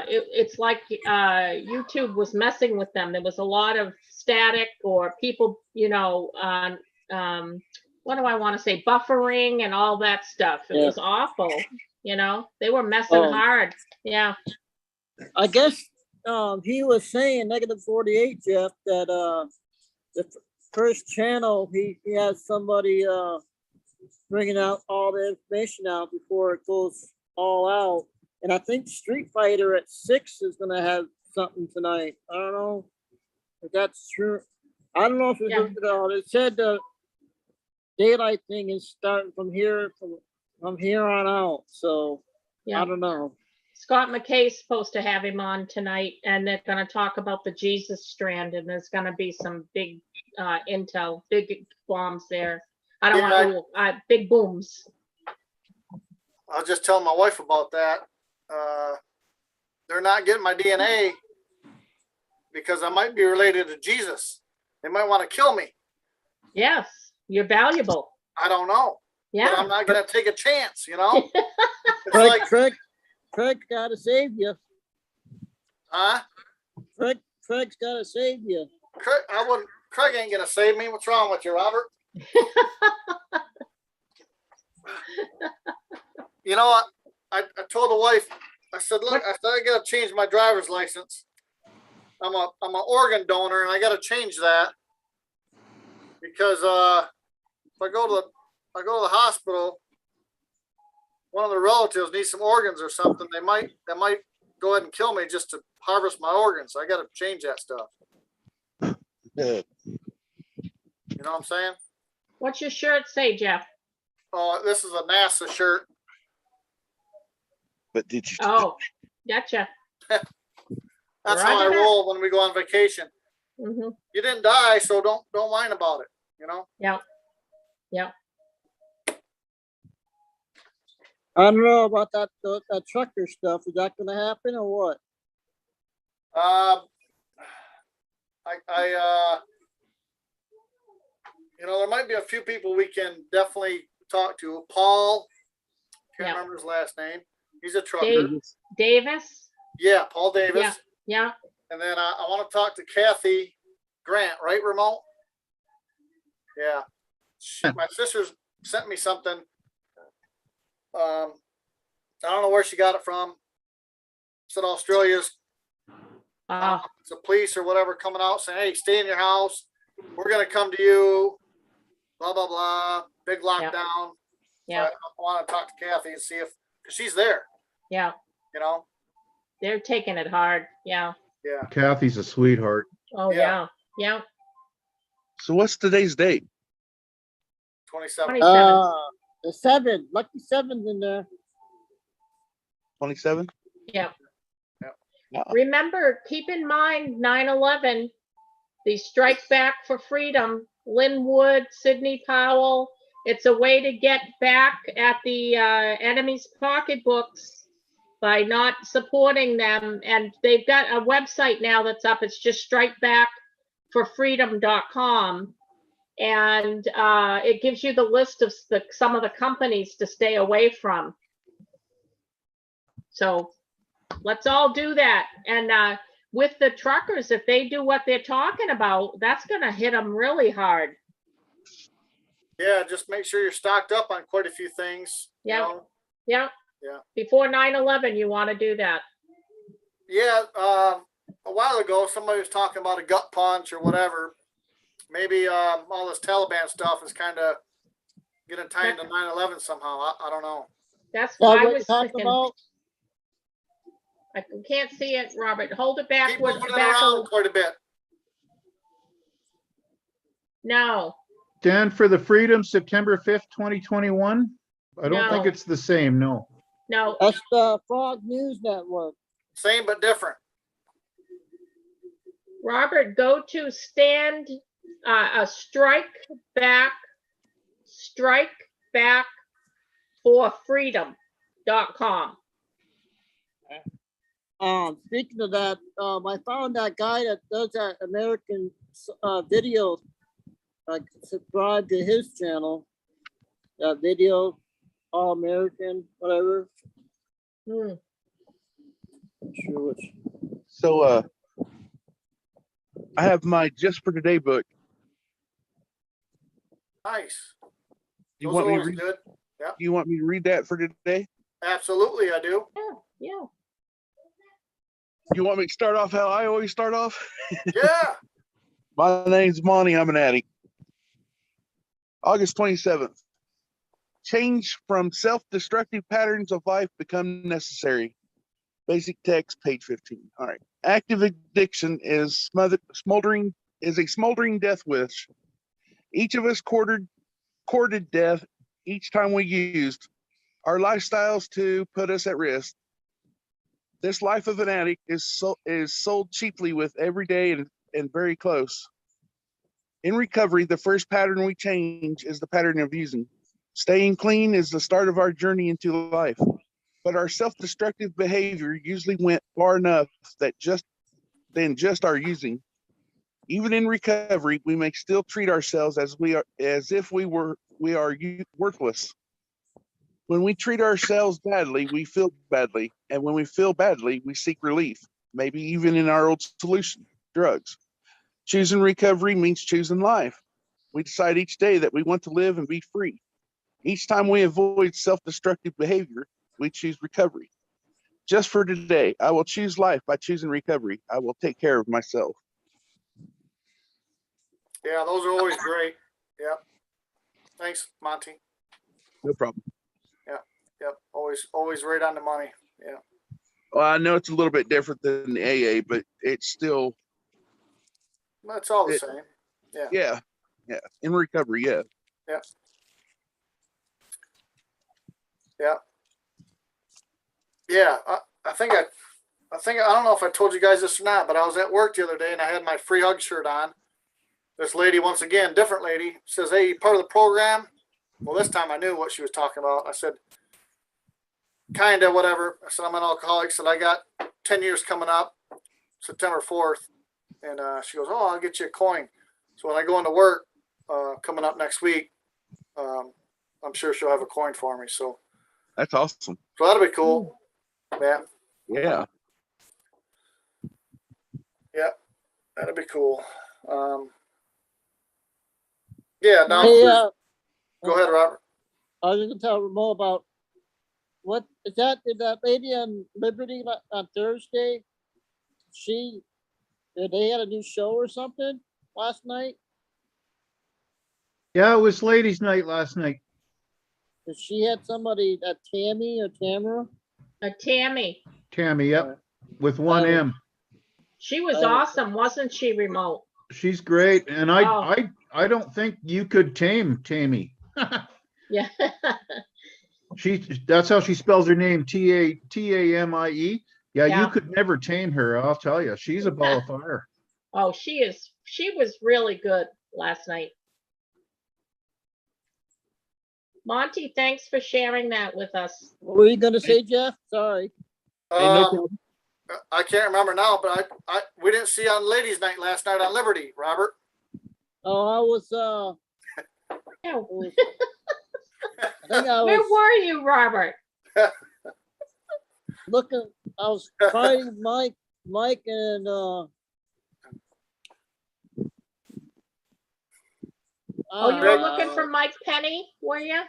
Speaker 2: it's like YouTube was messing with them. There was a lot of static or people, what do I want to say, buffering and all that stuff. It was awful. They were messing hard. Yeah.
Speaker 5: I guess he was saying -48, Jeff, that the first channel he has somebody bringing out all the information out before it goes all out. And I think Street Fighter at 6 is gonna have something tonight. I don't know if that's true. I don't know if it's looked it out. It said the daylight thing is starting from here on out. So
Speaker 2: Yeah.
Speaker 5: I don't know.
Speaker 2: Scott McKay's supposed to have him on tonight, and they're going to talk about the Jesus strand, and there's going to be some big intel, big bombs there. I don't want big booms.
Speaker 1: I'll just tell my wife about that. They're not getting my DNA because I might be related to Jesus. They might want to kill me.
Speaker 2: Yes, you're valuable.
Speaker 1: I don't know.
Speaker 2: Yeah.
Speaker 1: But I'm not going to take a chance, It's
Speaker 5: Craig gotta save you.
Speaker 1: Huh?
Speaker 5: Craig's gotta save you.
Speaker 1: Craig ain't going to save me. What's wrong with you, Robert? You know what? I told the wife, I said, look, I got to change my driver's license. I'm an organ donor, and I got to change that because if I go to the hospital, one of the relatives needs some organs or something. They might go ahead and kill me just to harvest my organs. So I got to change that stuff.
Speaker 3: Yeah.
Speaker 1: You know what I'm saying?
Speaker 2: What's your shirt say, Jeff?
Speaker 1: Oh, this is a NASA shirt.
Speaker 3: But did you?
Speaker 2: Oh, gotcha.
Speaker 1: That's how I roll when we go on vacation.
Speaker 2: Mm-hmm.
Speaker 1: You didn't die, so don't whine about it.
Speaker 2: Yeah.
Speaker 5: I don't know about that trucker stuff. Is that gonna happen or what?
Speaker 1: There might be a few people we can definitely talk to. Paul, can't
Speaker 2: Yeah.
Speaker 1: remember his last name. He's a trucker.
Speaker 2: Davis?
Speaker 1: Yeah, Paul Davis.
Speaker 2: Yeah.
Speaker 1: And then I want to talk to Kathy Grant, right, remote? Yeah. My sister's sent me something. I don't know where she got it from. Said Australia's the police or whatever coming out saying, hey, stay in your house. We're going to come to you. Blah, blah, blah. Big lockdown.
Speaker 2: Yeah.
Speaker 1: So I want to talk to Kathy and see because she's there.
Speaker 2: Yeah. They're taking it hard. Yeah.
Speaker 1: Yeah.
Speaker 4: Kathy's a sweetheart.
Speaker 2: Oh, yeah. Yeah.
Speaker 3: So what's today's date?
Speaker 1: 27.
Speaker 2: 27.
Speaker 5: The 7, lucky 7's in there.
Speaker 3: 27?
Speaker 2: Yeah.
Speaker 3: Wow.
Speaker 2: Remember, keep in mind 9/11, the Strike Back for Freedom, Lynn Wood, Sidney Powell. It's a way to get back at the enemy's pocketbooks by not supporting them. And they've got a website now that's up. It's just strikebackforfreedom.com. And it gives you the list of some of the companies to stay away from. So let's all do that. And with the truckers, if they do what they're talking about, that's going to hit them really hard.
Speaker 1: Yeah, just make sure you're stocked up on quite a few things. you
Speaker 2: Yeah.
Speaker 1: know.
Speaker 2: Yeah.
Speaker 1: Yeah.
Speaker 2: Before 9/11, you want to do that.
Speaker 1: Yeah, a while ago, somebody was talking about a gut punch or whatever. Maybe all this Taliban stuff is kind of getting tied into 9/11 somehow. I don't know.
Speaker 2: That's
Speaker 5: Is
Speaker 2: what
Speaker 5: that
Speaker 2: I
Speaker 5: what you're
Speaker 2: was
Speaker 5: talking
Speaker 2: thinking.
Speaker 5: about?
Speaker 2: I can't see it, Robert. Hold it back.
Speaker 1: Keep moving it
Speaker 2: Back a
Speaker 1: around
Speaker 2: little.
Speaker 1: quite a bit.
Speaker 2: No,
Speaker 4: Stand for the Freedom, September 5th, 2021. I don't think
Speaker 2: No.
Speaker 4: it's the same, no.
Speaker 2: no.
Speaker 5: That's the Frog News Network.
Speaker 1: Same but different.
Speaker 2: Robert, go to strike back for freedom.com.
Speaker 5: Speaking of that, I found that guy that does that American video. I subscribe to his channel. That video, All American, whatever.
Speaker 2: Hmm.
Speaker 5: Not sure which.
Speaker 3: So I have my Just for Today book.
Speaker 1: Nice.
Speaker 3: You
Speaker 1: Those
Speaker 3: want
Speaker 1: are
Speaker 3: me to
Speaker 1: always
Speaker 3: read?
Speaker 1: good.
Speaker 3: You want me to read that for today?
Speaker 1: Absolutely, I do.
Speaker 2: Yeah.
Speaker 3: You want me to start off how I always start off?
Speaker 1: Yeah.
Speaker 3: My name's Monty. I'm an addict. August 27th. Change from self-destructive patterns of life become necessary. Basic text, page 15. All right. Active addiction is a smoldering death wish. Each of us courted death each time we used our lifestyles to put us at risk. This life of an addict is sold cheaply with every day and very close. In recovery, the first pattern we change is the pattern of using. Staying clean is the start of our journey into life. But our self-destructive behavior usually went far enough that just our using. Even in recovery, we may still treat ourselves as if we are worthless. When we treat ourselves badly, we feel badly. And when we feel badly, we seek relief, maybe even in our old solution, drugs. Choosing recovery means choosing life. We decide each day that we want to live and be free. Each time we avoid self-destructive behavior, we choose recovery. Just for today, I will choose life by choosing recovery. I will take care of myself.
Speaker 1: Yeah, those are always great. Yep. Thanks, Monty.
Speaker 3: No problem.
Speaker 1: Yep. Always right on the money. Yeah.
Speaker 3: Well, I know it's a little bit different than the AA, but it's still,
Speaker 1: That's all the same.
Speaker 3: yeah. In recovery, yeah.
Speaker 1: Yeah. I think I don't know if I told you guys this or not, but I was at work the other day and I had my free hug shirt on. This lady, once again, different lady, says, "Hey, you part of the program?" Well, this time I knew what she was talking about. I said, "Kinda, whatever." I said, "I'm an alcoholic." I said, "I got 10 years coming up, September 4th." And she goes, "Oh, I'll get you a coin." So when I go into work coming up next week, I'm sure she'll have a coin for me. So
Speaker 3: That's awesome.
Speaker 1: that'll be cool. Yeah.
Speaker 3: Yeah.
Speaker 1: Yeah. That'll be cool. Yeah. Now,
Speaker 5: Hey,
Speaker 1: go ahead, Robert.
Speaker 5: I was gonna tell more about what is that? Did that lady on Liberty on Thursday? They had a new show or something last night?
Speaker 4: Yeah, it was ladies' night last night.
Speaker 5: Cause she had somebody, that Tammy or Tamara.
Speaker 2: Tammy.
Speaker 4: Tammy, yep, with one M.
Speaker 2: She was
Speaker 5: Oh.
Speaker 2: awesome, wasn't she, Remote?
Speaker 4: She's great, and
Speaker 2: Oh.
Speaker 4: I don't think you could tame Tammy.
Speaker 2: Yeah.
Speaker 4: That's how she spells her name, Tamie. Yeah,
Speaker 2: Yeah.
Speaker 4: you could never tame her, I'll tell you. She's a ball of fire.
Speaker 2: Oh, she was really good last night. Monty, thanks for sharing that with us.
Speaker 5: What were you gonna say, Jeff? Sorry.
Speaker 3: Hey, no problem.
Speaker 1: I can't remember now, but we didn't see on Ladies' Night last night on Liberty, Robert.
Speaker 5: Oh, I was
Speaker 2: Yeah.
Speaker 5: I think I
Speaker 2: Where
Speaker 5: was
Speaker 2: were you, Robert?
Speaker 5: looking, I was fighting Mike and
Speaker 2: Oh, you were looking for Mike Penny, were you?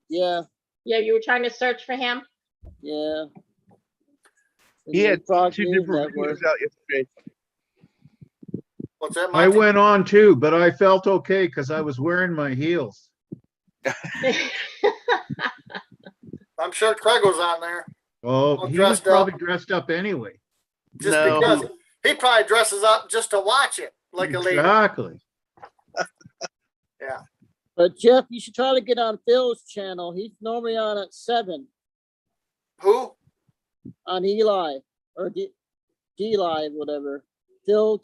Speaker 5: Yeah,
Speaker 2: Yeah, you were trying to search for him?
Speaker 5: yeah.
Speaker 3: He had
Speaker 5: Fox
Speaker 3: two
Speaker 5: News
Speaker 3: different
Speaker 5: Network.
Speaker 3: videos out yesterday.
Speaker 1: What's that,
Speaker 4: I
Speaker 1: Monty?
Speaker 4: went on too, but I felt okay because I was wearing my heels.
Speaker 1: I'm sure Craig was on there
Speaker 4: Oh,
Speaker 1: All
Speaker 4: he was
Speaker 1: dressed
Speaker 4: probably
Speaker 1: up.
Speaker 4: dressed up anyway.
Speaker 1: just
Speaker 3: No.
Speaker 1: because he probably dresses up just to watch it like a lady.
Speaker 4: Exactly.
Speaker 1: Yeah.
Speaker 5: But Jeff, you should try to get on Phil's channel. He's normally on at 7
Speaker 1: Who?
Speaker 5: on Eli or D-Live, whatever. Phil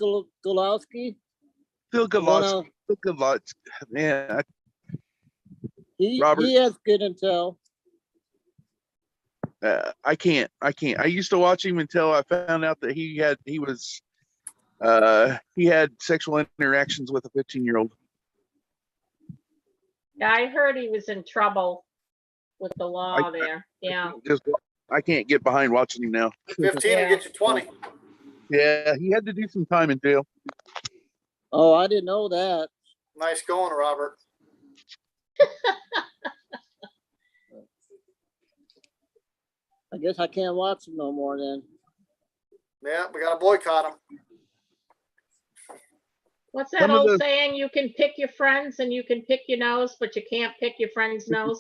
Speaker 5: Golowski.
Speaker 3: Phil Galotz. Phil Galotz. Man, Robert.
Speaker 5: He has good intel.
Speaker 3: I can't. I used to watch him until I found out that he had sexual interactions with a 15-year-old.
Speaker 2: Yeah, I heard he was in trouble with the law there. Yeah.
Speaker 3: I can't get behind watching him now.
Speaker 1: 15
Speaker 2: Yeah.
Speaker 1: will get you 20.
Speaker 3: Yeah, he had to do some time in jail.
Speaker 5: Oh, I didn't know that.
Speaker 1: Nice going, Robert.
Speaker 5: I guess I can't watch him no more then.
Speaker 1: Yeah, we got to boycott him.
Speaker 2: What's that
Speaker 3: Some of
Speaker 2: old
Speaker 3: the-
Speaker 2: saying? You can pick your friends and you can pick your nose, but you can't pick your friend's nose.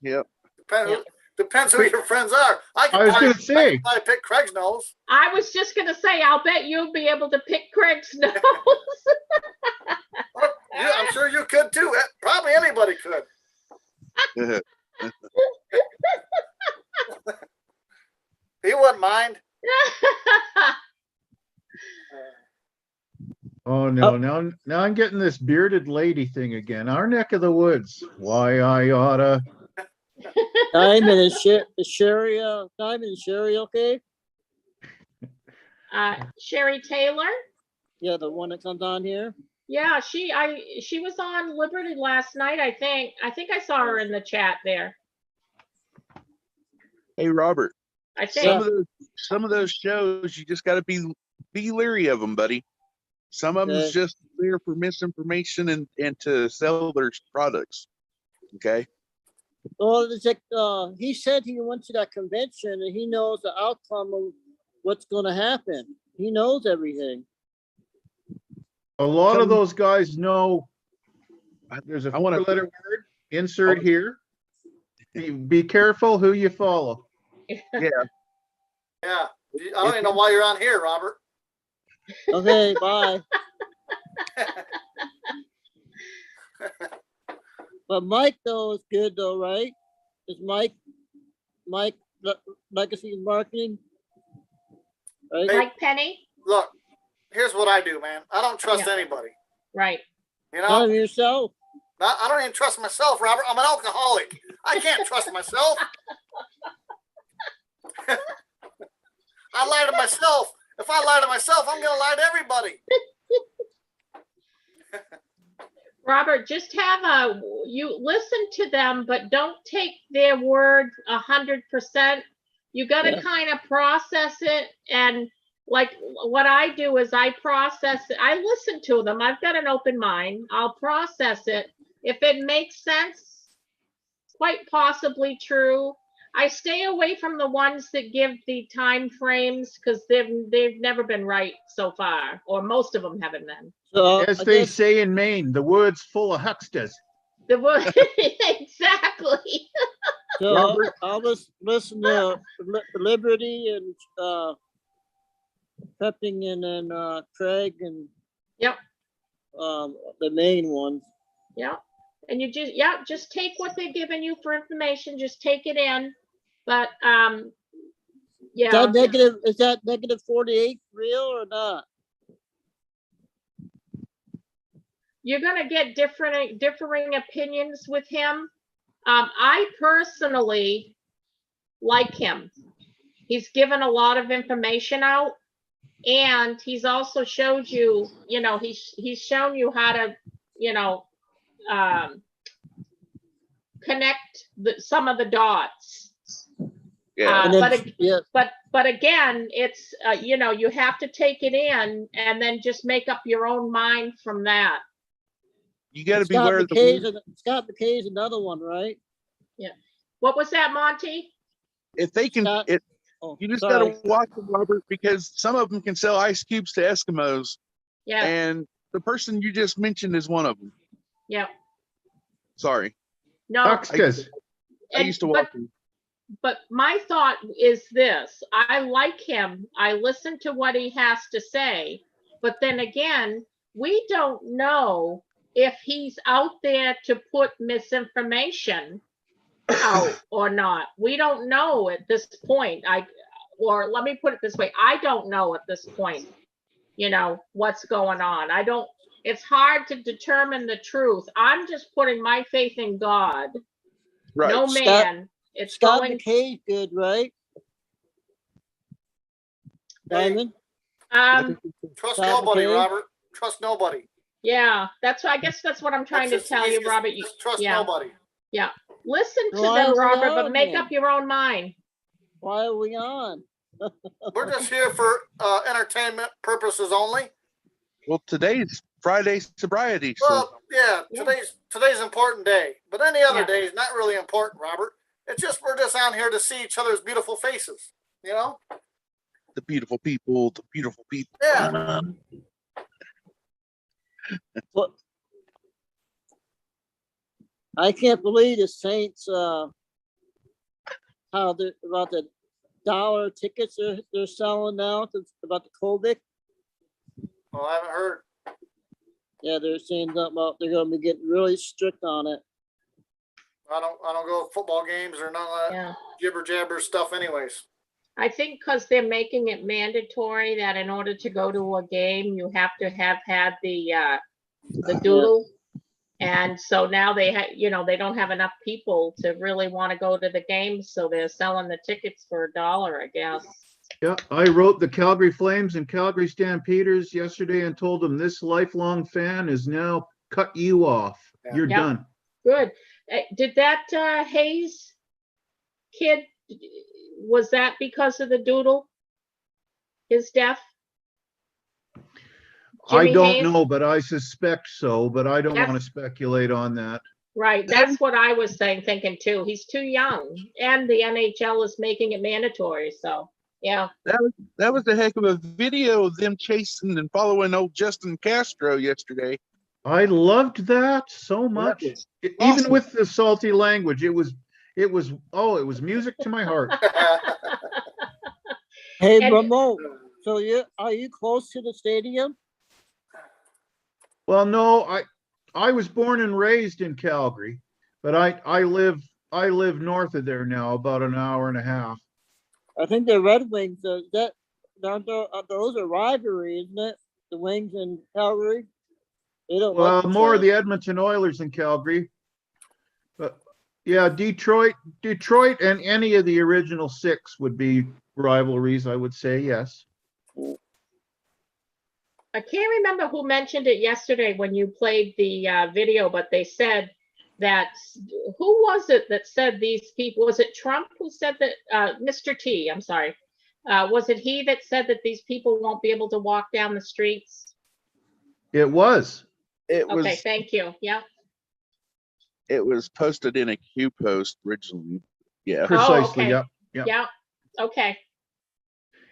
Speaker 3: Yep.
Speaker 1: Depends who your friends are.
Speaker 4: I was going to say,
Speaker 1: probably pick Craig's nose.
Speaker 2: I was just gonna say, I'll bet you'll be able to pick Craig's nose.
Speaker 1: Yeah, I'm sure you could too. Probably anybody could. He wouldn't mind.
Speaker 4: oh no, now I'm getting this bearded lady thing again. Our neck of the woods. Why I oughta.
Speaker 5: Diamond is Sherry. Diamond is Sherry. Okay.
Speaker 2: Sherry Taylor.
Speaker 5: Yeah, the one that comes on here.
Speaker 2: Yeah, she was on Liberty last night. I think I saw her in the chat there.
Speaker 3: Hey, Robert.
Speaker 2: I think.
Speaker 3: Some of those shows, you just got to be leery of them, buddy. Some of them's just there for misinformation and to sell their products. Okay.
Speaker 5: Well, it's like, he said he went to that convention and he knows the outcome of what's going to happen. He knows everything.
Speaker 4: A lot of those guys know. There's a
Speaker 3: I wanna-
Speaker 4: four-letter word. Insert here. Be careful who you follow.
Speaker 3: Yeah.
Speaker 1: Yeah. I don't even know why you're on here, Robert.
Speaker 5: Okay, bye. But Mike though is good though, right? Is Mike Legacy Marketing? Right?
Speaker 1: Hey.
Speaker 2: Mike Penny.
Speaker 1: Look, here's what I do, man. I don't trust anybody.
Speaker 2: Right.
Speaker 1: You
Speaker 5: None
Speaker 1: know,
Speaker 5: of yourself.
Speaker 1: I don't even trust myself, Robert. I'm an alcoholic. I can't trust myself. I lie to myself. If I lie to myself, I'm going to lie to everybody.
Speaker 2: Robert, just you listen to them, but don't take their word 100%. You got to kind of process it. And like what I do is I process it. I listen to them. I've got an open mind. I'll process it. If it makes sense, quite possibly true. I stay away from the ones that give the time frames because they've never been right so far, or most of them haven't been.
Speaker 5: So
Speaker 4: As they say in Maine, the woods full of hucksters.
Speaker 2: Exactly.
Speaker 5: So I'll just listen to Liberty and Pepping and then Craig and the main ones.
Speaker 2: Yep. And you just take what they're giving you for information, just take it in. But
Speaker 5: Is that negative 48 real or not?
Speaker 2: you're gonna get differing opinions with him. I personally like him. He's given a lot of information out, and he's also showed you, he's shown you how to, connect some of the dots.
Speaker 3: Yeah.
Speaker 2: But again, it's you have to take it in and then just make up your own mind from that.
Speaker 3: You got to beware of the word.
Speaker 5: Scott McKay's another one, right?
Speaker 2: What was that, Monty?
Speaker 3: If they can,
Speaker 5: Scott-
Speaker 3: it,
Speaker 5: Oh,
Speaker 3: you just
Speaker 5: sorry.
Speaker 3: got to watch them, Robert, because some of them can sell ice cubes to Eskimos,
Speaker 2: Yeah,
Speaker 3: and the person you just mentioned is one of them.
Speaker 2: yeah.
Speaker 3: Sorry,
Speaker 2: No,
Speaker 4: Huxkas.
Speaker 3: I used to
Speaker 2: but
Speaker 3: watch them.
Speaker 2: But my thought is this, I like him. I listen to what he has to say. But then again, we don't know if he's out there to put misinformation out or not. We don't know at this point. Or let me put it this way, I don't know at this point, what's going on. It's hard to determine the truth. I'm just putting my faith in God.
Speaker 3: Right.
Speaker 2: No man. It's
Speaker 5: Scott
Speaker 2: going.
Speaker 5: McKay's good, right? Diamond?
Speaker 1: Trust
Speaker 5: Scott
Speaker 1: nobody,
Speaker 5: McKay?
Speaker 1: Robert. Trust nobody.
Speaker 2: Yeah, I guess that's what I'm trying
Speaker 1: That's
Speaker 2: to tell you,
Speaker 1: easiest.
Speaker 2: Robert.
Speaker 1: Just trust
Speaker 2: yeah.
Speaker 1: nobody.
Speaker 2: Yeah. Listen to
Speaker 5: Why
Speaker 2: them,
Speaker 5: are we
Speaker 2: Robert, but
Speaker 5: on
Speaker 2: make
Speaker 5: then?
Speaker 2: up your own mind.
Speaker 5: Why are we on?
Speaker 1: We're just here for entertainment purposes only.
Speaker 3: Well, today's Friday sobriety, so
Speaker 1: Well, yeah, today's an important day, but any other
Speaker 2: Yeah.
Speaker 1: day is not really important, Robert. It's just we're just on here to see each other's beautiful faces.
Speaker 3: the beautiful people.
Speaker 1: Yeah.
Speaker 5: What? I can't believe the Saints, about the dollar tickets they're selling now about the COVID.
Speaker 1: Well, I haven't heard.
Speaker 5: Yeah, they're saying something about they're going to be getting really strict on it.
Speaker 1: I don't go to football games or none of that
Speaker 2: Yeah.
Speaker 1: jibber jabber stuff anyways.
Speaker 2: I think because they're making it mandatory that in order to go to a game, you have to have had the doodle. And so now they don't have enough people to really want to go to the games. So they're selling the tickets for $1, I guess.
Speaker 4: Yeah, I wrote the Calgary Flames and Calgary Stampeders yesterday and told them this lifelong fan is now cut you off.
Speaker 1: Yeah.
Speaker 4: You're
Speaker 2: Yep.
Speaker 4: done.
Speaker 2: Good. Did that Hayes kid, was that because of the doodle? His death?
Speaker 4: I
Speaker 2: Jimmy
Speaker 4: don't
Speaker 2: Hayes?
Speaker 4: know, but I suspect so, but I don't
Speaker 2: That's-
Speaker 4: want to speculate on that.
Speaker 2: Right, that's what I was thinking too. He's too young, and the NHL is making it mandatory. So, yeah,
Speaker 3: That was a heck of a video of them chasing and following old Justin Castro yesterday.
Speaker 4: I loved that so much.
Speaker 3: was
Speaker 4: Even
Speaker 3: awesome.
Speaker 4: with the salty language, it was music to my heart.
Speaker 5: Hey,
Speaker 2: And-
Speaker 5: Ramon, so are you close to the stadium?
Speaker 4: Well, no, I was born and raised in Calgary, but I live north of there now, about an hour and a half.
Speaker 5: I think the Red Wings, those are rivalry, isn't it? The Wings and Calgary? They don't
Speaker 4: Well,
Speaker 5: like each
Speaker 4: more
Speaker 5: other.
Speaker 4: of the Edmonton Oilers in Calgary. But yeah, Detroit and any of the original six would be rivalries, I would say, yes.
Speaker 2: I can't remember who mentioned it yesterday when you played the video, but they said that, who was it that said these people, was it Trump who said that, Mr. T, I'm sorry. Was it he that said that these people won't be able to walk down the streets?
Speaker 4: It was.
Speaker 3: It
Speaker 2: Okay,
Speaker 3: was
Speaker 2: thank you. Yeah.
Speaker 3: it was posted in a Q post originally. Yeah.
Speaker 4: Precisely,
Speaker 2: okay.
Speaker 4: yep. Yeah.
Speaker 2: Yeah. Okay.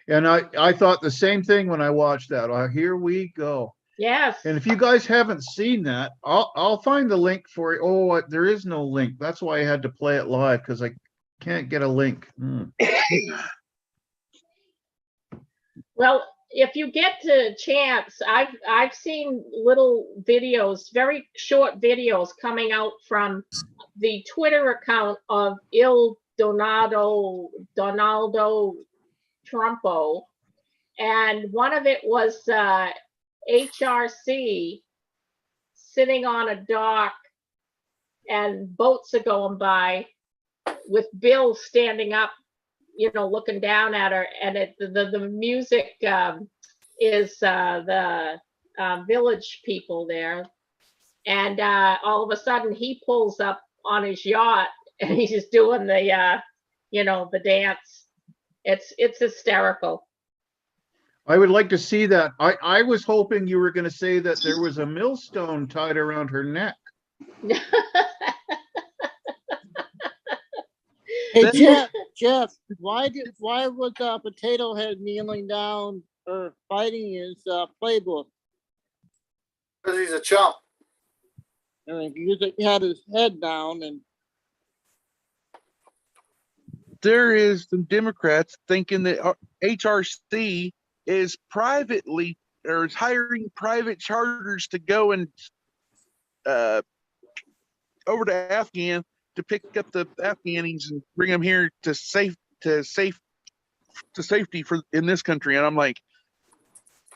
Speaker 4: And I thought the same thing when I watched that. Here we go.
Speaker 2: Yes.
Speaker 4: And if you guys haven't seen that, I'll find the link for it. Oh, there is no link. That's why I had to play it live, because I can't get a link.
Speaker 2: Well, if you get to chance, I've seen little videos, very short videos coming out from the Twitter account of Donaldo Trumpo, and one of it was HRC sitting on a dock, and boats are going by with Bill standing up, looking down at her, and the music is the village people there, and all of a sudden he pulls up on his yacht and he's just doing the the dance. It's hysterical.
Speaker 4: I would like to see that. I was hoping you were going to say that there was a millstone tied around her neck.
Speaker 5: Hey,
Speaker 3: That-
Speaker 5: Jeff, why was Potato Head kneeling down or fighting his playbook?
Speaker 1: Because he's a chump.
Speaker 5: I mean, he had his head down and
Speaker 3: there is some Democrats thinking that HRC is privately or is hiring private charters to go and over to Afghan to pick up the Afghanis and bring them here to safety for in this country. And I'm like,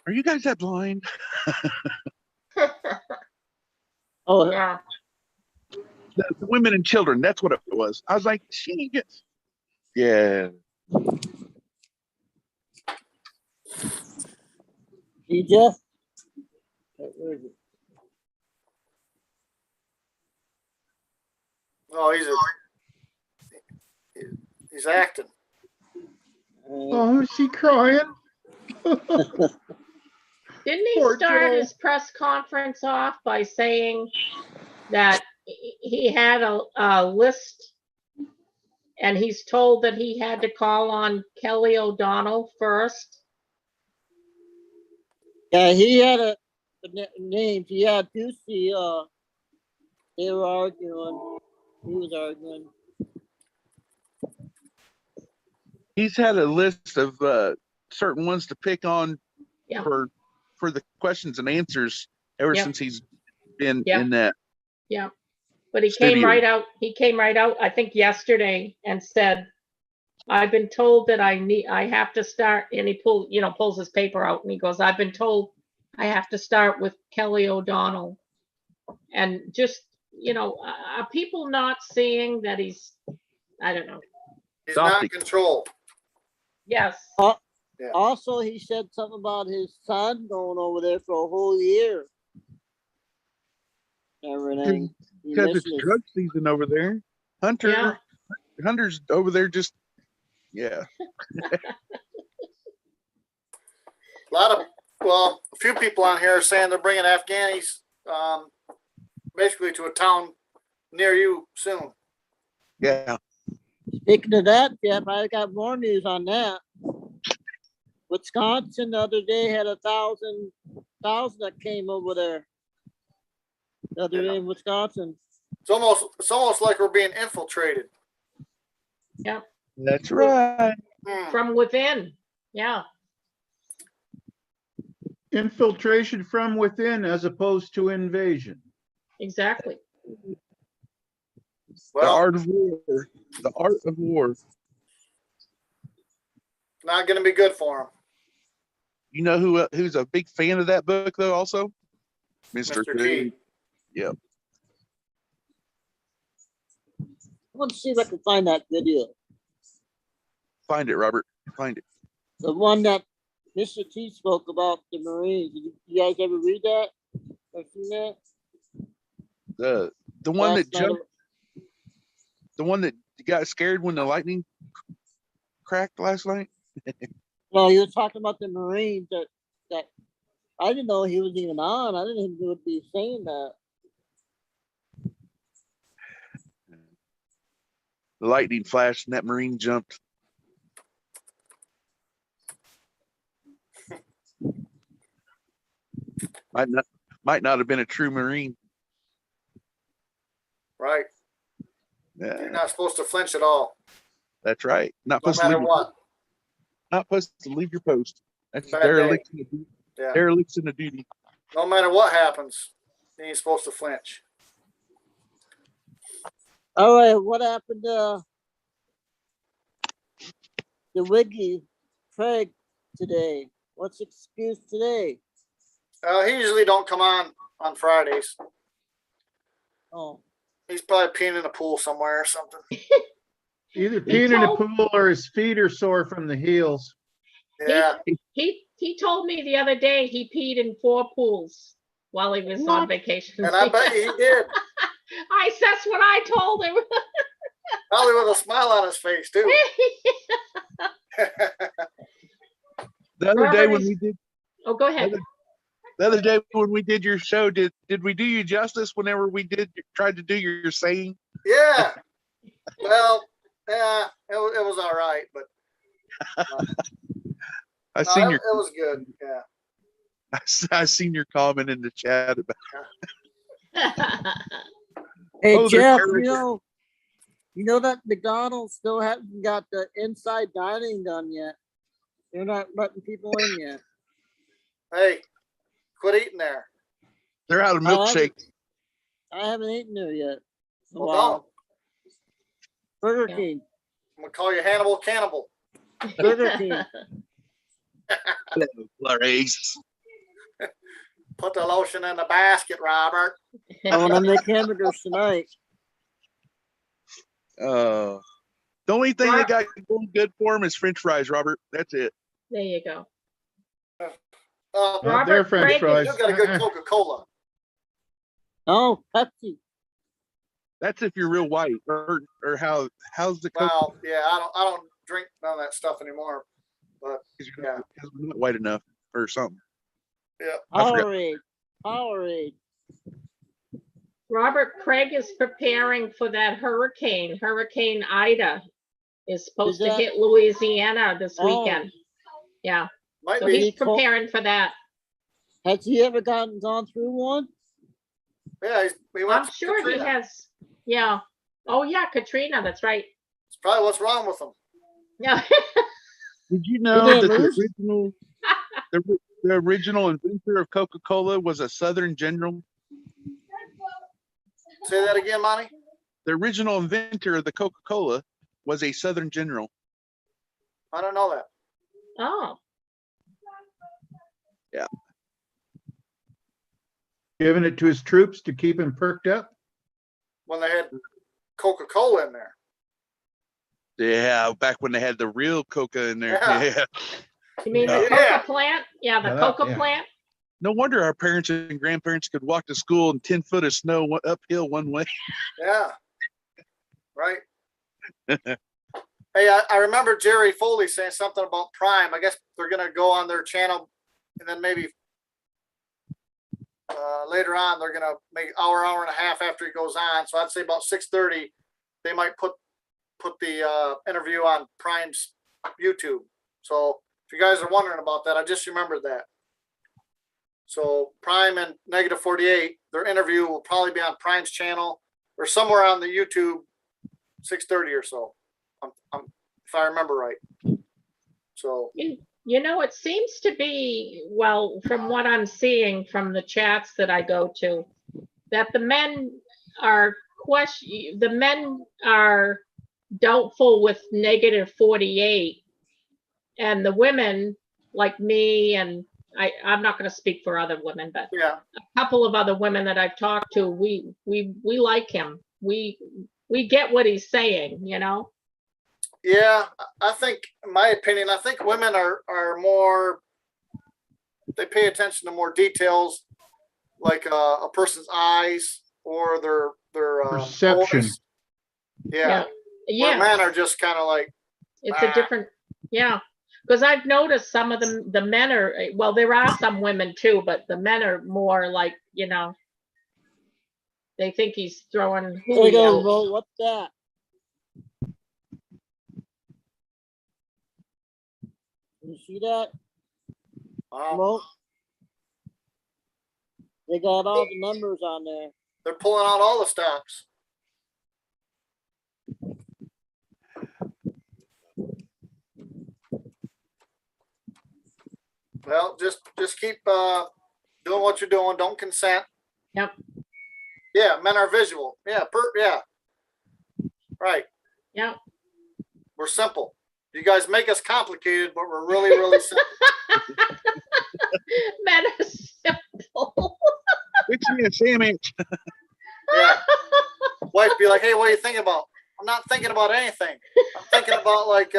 Speaker 3: are you guys that blind?
Speaker 5: oh,
Speaker 2: Yeah.
Speaker 3: The women and children, that's what it was. I was like, she gets, yeah.
Speaker 5: see, Jeff. Where is it?
Speaker 1: Oh, he's acting.
Speaker 4: Oh, is she crying?
Speaker 2: Didn't he
Speaker 4: Poor
Speaker 2: start
Speaker 4: Joe.
Speaker 2: his press conference off by saying that he had a list and he's told that he had to call on Kelly O'Donnell first?
Speaker 5: Yeah, he had names. He had Ducey. They were arguing. He was arguing.
Speaker 3: He's had a list of certain ones to pick on
Speaker 2: Yeah.
Speaker 3: for the questions and answers ever
Speaker 2: Yep.
Speaker 3: since he's been
Speaker 2: Yep.
Speaker 3: in that.
Speaker 2: Yeah. But he
Speaker 3: Studio.
Speaker 2: came right out. He came right out, I think yesterday, and said, I've been told that I have to start, and he pulls his paper out and he goes, I've been told I have to start with Kelly O'Donnell. And just, are people not seeing that he's, I don't know.
Speaker 1: He's not
Speaker 3: Softy.
Speaker 1: in control.
Speaker 2: Yes.
Speaker 1: Yeah.
Speaker 5: Also, he said something about his son going over there for a whole year. Everything. He
Speaker 3: Because it's
Speaker 5: misses.
Speaker 3: drug season over there.
Speaker 2: Yeah.
Speaker 3: Hunter's over there just, yeah.
Speaker 1: A few people on here are saying they're bringing Afghanis basically to a town near you soon.
Speaker 3: Yeah.
Speaker 5: Speaking of that, Jeff, I got more news on that. Wisconsin the other day had 1,000 that came over there. The other day in Wisconsin.
Speaker 1: It's almost like we're being infiltrated.
Speaker 2: Yeah.
Speaker 3: That's right.
Speaker 2: From within. Yeah.
Speaker 4: Infiltration from within as opposed to invasion.
Speaker 2: Exactly.
Speaker 3: The
Speaker 1: Well,
Speaker 3: art of war. The art of war.
Speaker 1: not going to be good for him.
Speaker 3: You know who's a big fan of that book though? Also, Mr. T. Yep.
Speaker 5: I want to see if I can find that video.
Speaker 3: Find it, Robert. Find it.
Speaker 5: The one that Mr. T spoke about the Marines. Did you guys ever read that? Or seen that?
Speaker 3: The one
Speaker 5: Last
Speaker 3: that
Speaker 5: night
Speaker 3: jumped. The one that got scared when the lightning cracked last night.
Speaker 5: No, he was talking about the Marines that I didn't know he was even on. I didn't think he would be saying that.
Speaker 3: The lightning flashed and that Marine jumped. Might not have been a true Marine.
Speaker 1: Right.
Speaker 3: Yeah,
Speaker 1: You're not supposed to flinch at all.
Speaker 3: that's right. Not
Speaker 1: No
Speaker 3: supposed to
Speaker 1: matter
Speaker 3: leave.
Speaker 1: what.
Speaker 3: Not supposed to leave your post. That's
Speaker 1: Bad
Speaker 3: dereliction.
Speaker 1: Yeah.
Speaker 3: Dereliction of duty.
Speaker 1: No matter what happens, you ain't supposed to flinch.
Speaker 5: All right, what happened to the Wiggy Craig today? What's the excuse today?
Speaker 1: He usually don't come on Fridays.
Speaker 5: Oh,
Speaker 1: He's probably peeing in a pool somewhere or something.
Speaker 4: Either peeing in a
Speaker 2: told-
Speaker 4: pool or his feet are sore from the heels.
Speaker 1: Yeah.
Speaker 2: He told me the other day he peed in 4 pools while he was on vacation.
Speaker 1: And I bet you he did.
Speaker 2: That's what I told him.
Speaker 1: Probably with a smile on his face too.
Speaker 3: The other day
Speaker 2: Robert
Speaker 3: when
Speaker 2: is-
Speaker 3: we did
Speaker 2: Oh, go ahead.
Speaker 3: the other day when we did your show, did we do you justice whenever we tried to do your saying?
Speaker 1: Yeah. Well, yeah, it was all right, but
Speaker 3: I
Speaker 1: no,
Speaker 3: seen your
Speaker 1: it was good. Yeah.
Speaker 3: I seen your comment in the chat about
Speaker 5: Hey,
Speaker 3: Oh, they're
Speaker 5: Jeff,
Speaker 3: terrible.
Speaker 5: you know that McDonald's still hasn't got the inside dining done yet. They're not letting people in yet.
Speaker 1: Hey, quit eating there.
Speaker 3: they're out of
Speaker 5: I haven't-
Speaker 3: milkshake.
Speaker 5: I haven't eaten there yet.
Speaker 1: Well,
Speaker 5: Wow.
Speaker 1: don't.
Speaker 5: Burger
Speaker 2: Yeah.
Speaker 5: King.
Speaker 1: I'm gonna call you Hannibal Cannibal.
Speaker 5: Burger King.
Speaker 3: Clarice.
Speaker 1: Put the lotion in the basket, Robert.
Speaker 5: I want to make hamburgers tonight.
Speaker 3: The only thing they got going good for them is French fries, Robert. That's it.
Speaker 2: There you go.
Speaker 4: Not
Speaker 2: Robert
Speaker 4: their French
Speaker 2: Craig
Speaker 4: fries.
Speaker 1: You got a good Coca-Cola.
Speaker 5: Oh, Pepsi.
Speaker 3: That's if you're real white. Or how's the Coke?
Speaker 1: Well, yeah, I don't drink none of that stuff anymore. yeah.
Speaker 3: Because we're not white enough or something.
Speaker 1: Yeah.
Speaker 3: I forgot.
Speaker 5: Powerade. Powerade.
Speaker 2: Robert Craig is preparing for that hurricane. Hurricane Ida is supposed to
Speaker 5: that-
Speaker 2: hit Louisiana this
Speaker 5: Oh.
Speaker 2: weekend. Yeah,
Speaker 1: Might
Speaker 2: so
Speaker 1: be.
Speaker 2: he's preparing for that.
Speaker 5: Has he ever gone through one?
Speaker 1: Yeah, we went
Speaker 2: I'm
Speaker 1: to
Speaker 2: sure
Speaker 1: Katrina.
Speaker 2: he has. Yeah. Oh yeah, Katrina. That's right.
Speaker 1: It's probably what's wrong with them.
Speaker 2: Yeah.
Speaker 3: Did you know
Speaker 5: didn't
Speaker 3: that
Speaker 5: move?
Speaker 3: the original inventor of Coca-Cola was a Southern general?
Speaker 1: Say that again, Monty.
Speaker 3: The original inventor of the Coca-Cola was a Southern general.
Speaker 1: I don't know that.
Speaker 2: Oh.
Speaker 4: Giving it to his troops to keep him perked up.
Speaker 1: When they had Coca-Cola in there.
Speaker 3: Yeah, back when they had the real Coca in there.
Speaker 1: Yeah.
Speaker 3: Yeah.
Speaker 2: You mean the
Speaker 1: Yeah.
Speaker 2: coca plant? Yeah, the
Speaker 4: Yeah,
Speaker 2: coca
Speaker 4: yeah.
Speaker 2: plant.
Speaker 3: No wonder our parents and grandparents could walk to school in 10 foot of snow uphill one way.
Speaker 1: Yeah. Right. Hey, I remember Jerry Foley saying something about Prime. I guess they're going to go on their channel and then maybe later on they're going to make hour and a half after he goes on. So I'd say about 6:30 they might put the interview on Prime's YouTube. So if you guys are wondering about that, I just remembered that. So Prime and -48, their interview will probably be on Prime's channel or somewhere on the YouTube 6:30 or so. If I remember right. So
Speaker 2: You know, it seems to be, well, from what I'm seeing from the chats that I go to, that the men are doubtful with -48, and the women like me, and I'm not going to speak for other women, but
Speaker 1: yeah,
Speaker 2: a couple of other women that I've talked to, we like him. We get what he's saying, you know.
Speaker 1: yeah. I think, in my opinion, I think women are more. They pay attention to more details, like a person's eyes or their
Speaker 4: Perception.
Speaker 1: voice. Yeah.
Speaker 2: Yeah.
Speaker 1: Where men are just kind of like,
Speaker 2: It's a different, yeah. Because I've noticed some of them, the men are, well, there are some women too, but the men are more like, you know, they think he's throwing
Speaker 5: There you go,
Speaker 2: Julio.
Speaker 5: Mo. What's that? You see that,
Speaker 1: wow,
Speaker 5: Mo? They got all the numbers on there.
Speaker 1: they're pulling out all the stops. Well, just keep doing what you're doing. Don't consent.
Speaker 2: Yep.
Speaker 1: Yeah, men are visual. Yeah, yeah. Right.
Speaker 2: Yep.
Speaker 1: We're simple. You guys make us complicated, but we're really, really simple.
Speaker 2: Men are simple.
Speaker 3: Fix me a sandwich.
Speaker 1: Yeah. Wife be like, hey, what are you thinking about? I'm not thinking about anything. I'm thinking about like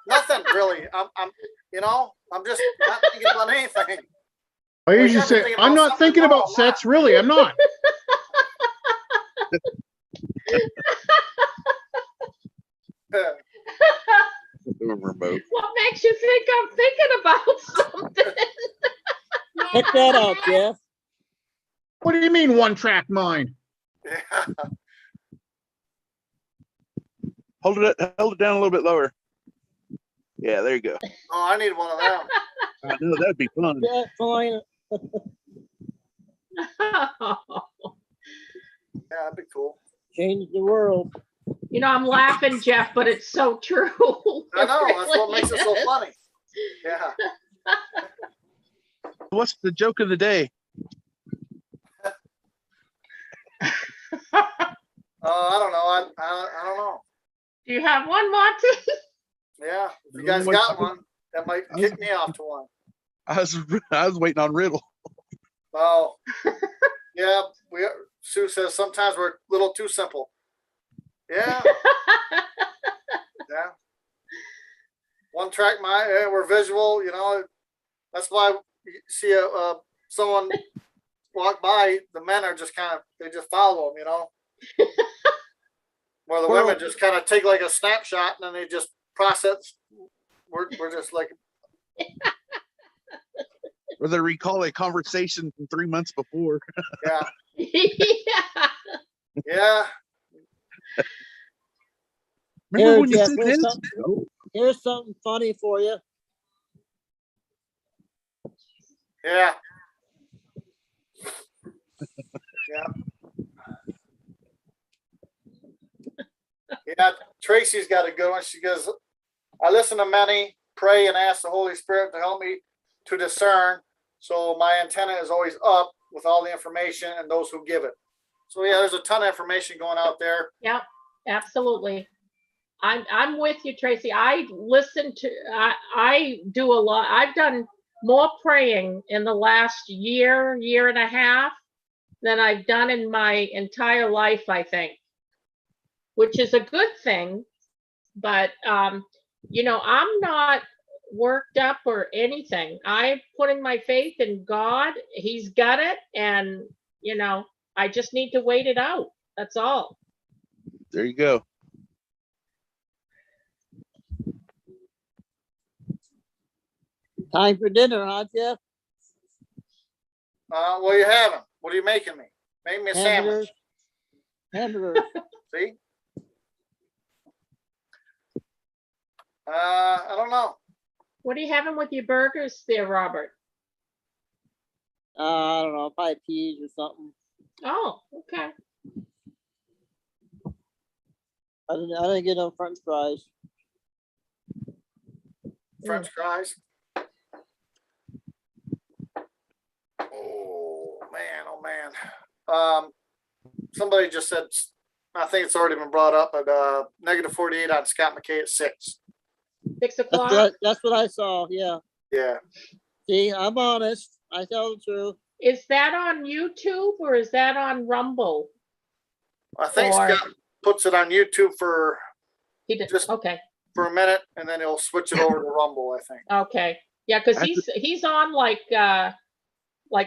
Speaker 1: nothing really. I'm just not thinking about anything.
Speaker 4: I
Speaker 1: Well,
Speaker 4: usually
Speaker 1: you're
Speaker 4: say,
Speaker 1: thinking
Speaker 4: I'm
Speaker 1: about
Speaker 4: not
Speaker 1: something.
Speaker 4: thinking
Speaker 1: No,
Speaker 4: about
Speaker 1: I'm
Speaker 4: sets, really. I'm not.
Speaker 3: doing remote.
Speaker 2: What makes you think I'm thinking about something?
Speaker 5: Check that out, Jeff.
Speaker 4: What do you mean one track mind?
Speaker 1: Yeah.
Speaker 3: Hold it down a little bit lower. Yeah, there you go.
Speaker 1: Oh, I need one of them.
Speaker 3: I know that'd be fun.
Speaker 5: Jeff, fine.
Speaker 1: Yeah, that'd be cool.
Speaker 5: Change the world.
Speaker 2: You know, I'm laughing, Jeff, but it's so true.
Speaker 1: I know,
Speaker 2: It
Speaker 1: that's what
Speaker 2: really
Speaker 1: makes it so
Speaker 2: is.
Speaker 1: funny. Yeah.
Speaker 3: What's the joke of the day?
Speaker 1: I don't know. I don't know.
Speaker 2: Do you have one, Monty?
Speaker 1: Yeah, if you guys got one, that might kick me off to one.
Speaker 3: I was waiting on Riddle.
Speaker 1: Oh, yeah. Sue says sometimes we're a little too simple. Yeah, yeah. One track mind. Yeah, we're visual. You know, that's why you see someone walk by. The men are just they just follow them. You know, where the women just kind of take like a snapshot and then they just process. We're just like.
Speaker 3: Or they recall a conversation from 3 months before.
Speaker 1: Yeah.
Speaker 2: Yeah.
Speaker 1: Yeah.
Speaker 3: Remember
Speaker 5: Here,
Speaker 3: when you
Speaker 5: Jeff,
Speaker 3: said
Speaker 5: here's
Speaker 3: this?
Speaker 5: something, here's something funny for you.
Speaker 1: Yeah. Yeah. Yeah. Tracy's got a good one. She goes, I listen to many, pray, and ask the Holy Spirit to help me to discern. So my antenna is always up with all the information and those who give it. So yeah, there's a ton of information going out there.
Speaker 2: Yep, absolutely. I'm with you, Tracy. I do a lot. I've done more praying in the last year and a half than I've done in my entire life, I think, which is a good thing. But you know, I'm not worked up or anything. I'm putting my faith in God. He's got it, and you know, I just need to wait it out. That's all.
Speaker 3: There you go.
Speaker 5: Time for dinner, huh, Jeff?
Speaker 1: What are you having? What are you making me? Make me a
Speaker 5: Hamburgers.
Speaker 1: sandwich.
Speaker 5: Hamburgers.
Speaker 1: See? I don't know.
Speaker 2: What are you having with your burgers there, Robert?
Speaker 5: I don't know, probably peas or something.
Speaker 2: Oh, okay.
Speaker 5: I didn't get no French fries.
Speaker 1: French fries. Oh man. Somebody just said, I think it's already been brought up, but negative 48 on Scott McKay at 6.
Speaker 2: 6 o'clock.
Speaker 5: That's what I saw, yeah.
Speaker 1: Yeah.
Speaker 5: See, I'm honest. I tell the truth.
Speaker 2: Is that on YouTube or is that on Rumble?
Speaker 1: I think
Speaker 2: Or-
Speaker 1: Scott puts it on YouTube for
Speaker 2: He did.
Speaker 1: Just-
Speaker 2: Okay.
Speaker 1: a minute and then he'll switch it over to Rumble, I think.
Speaker 2: Okay. Yeah, because
Speaker 3: After-
Speaker 2: he's on like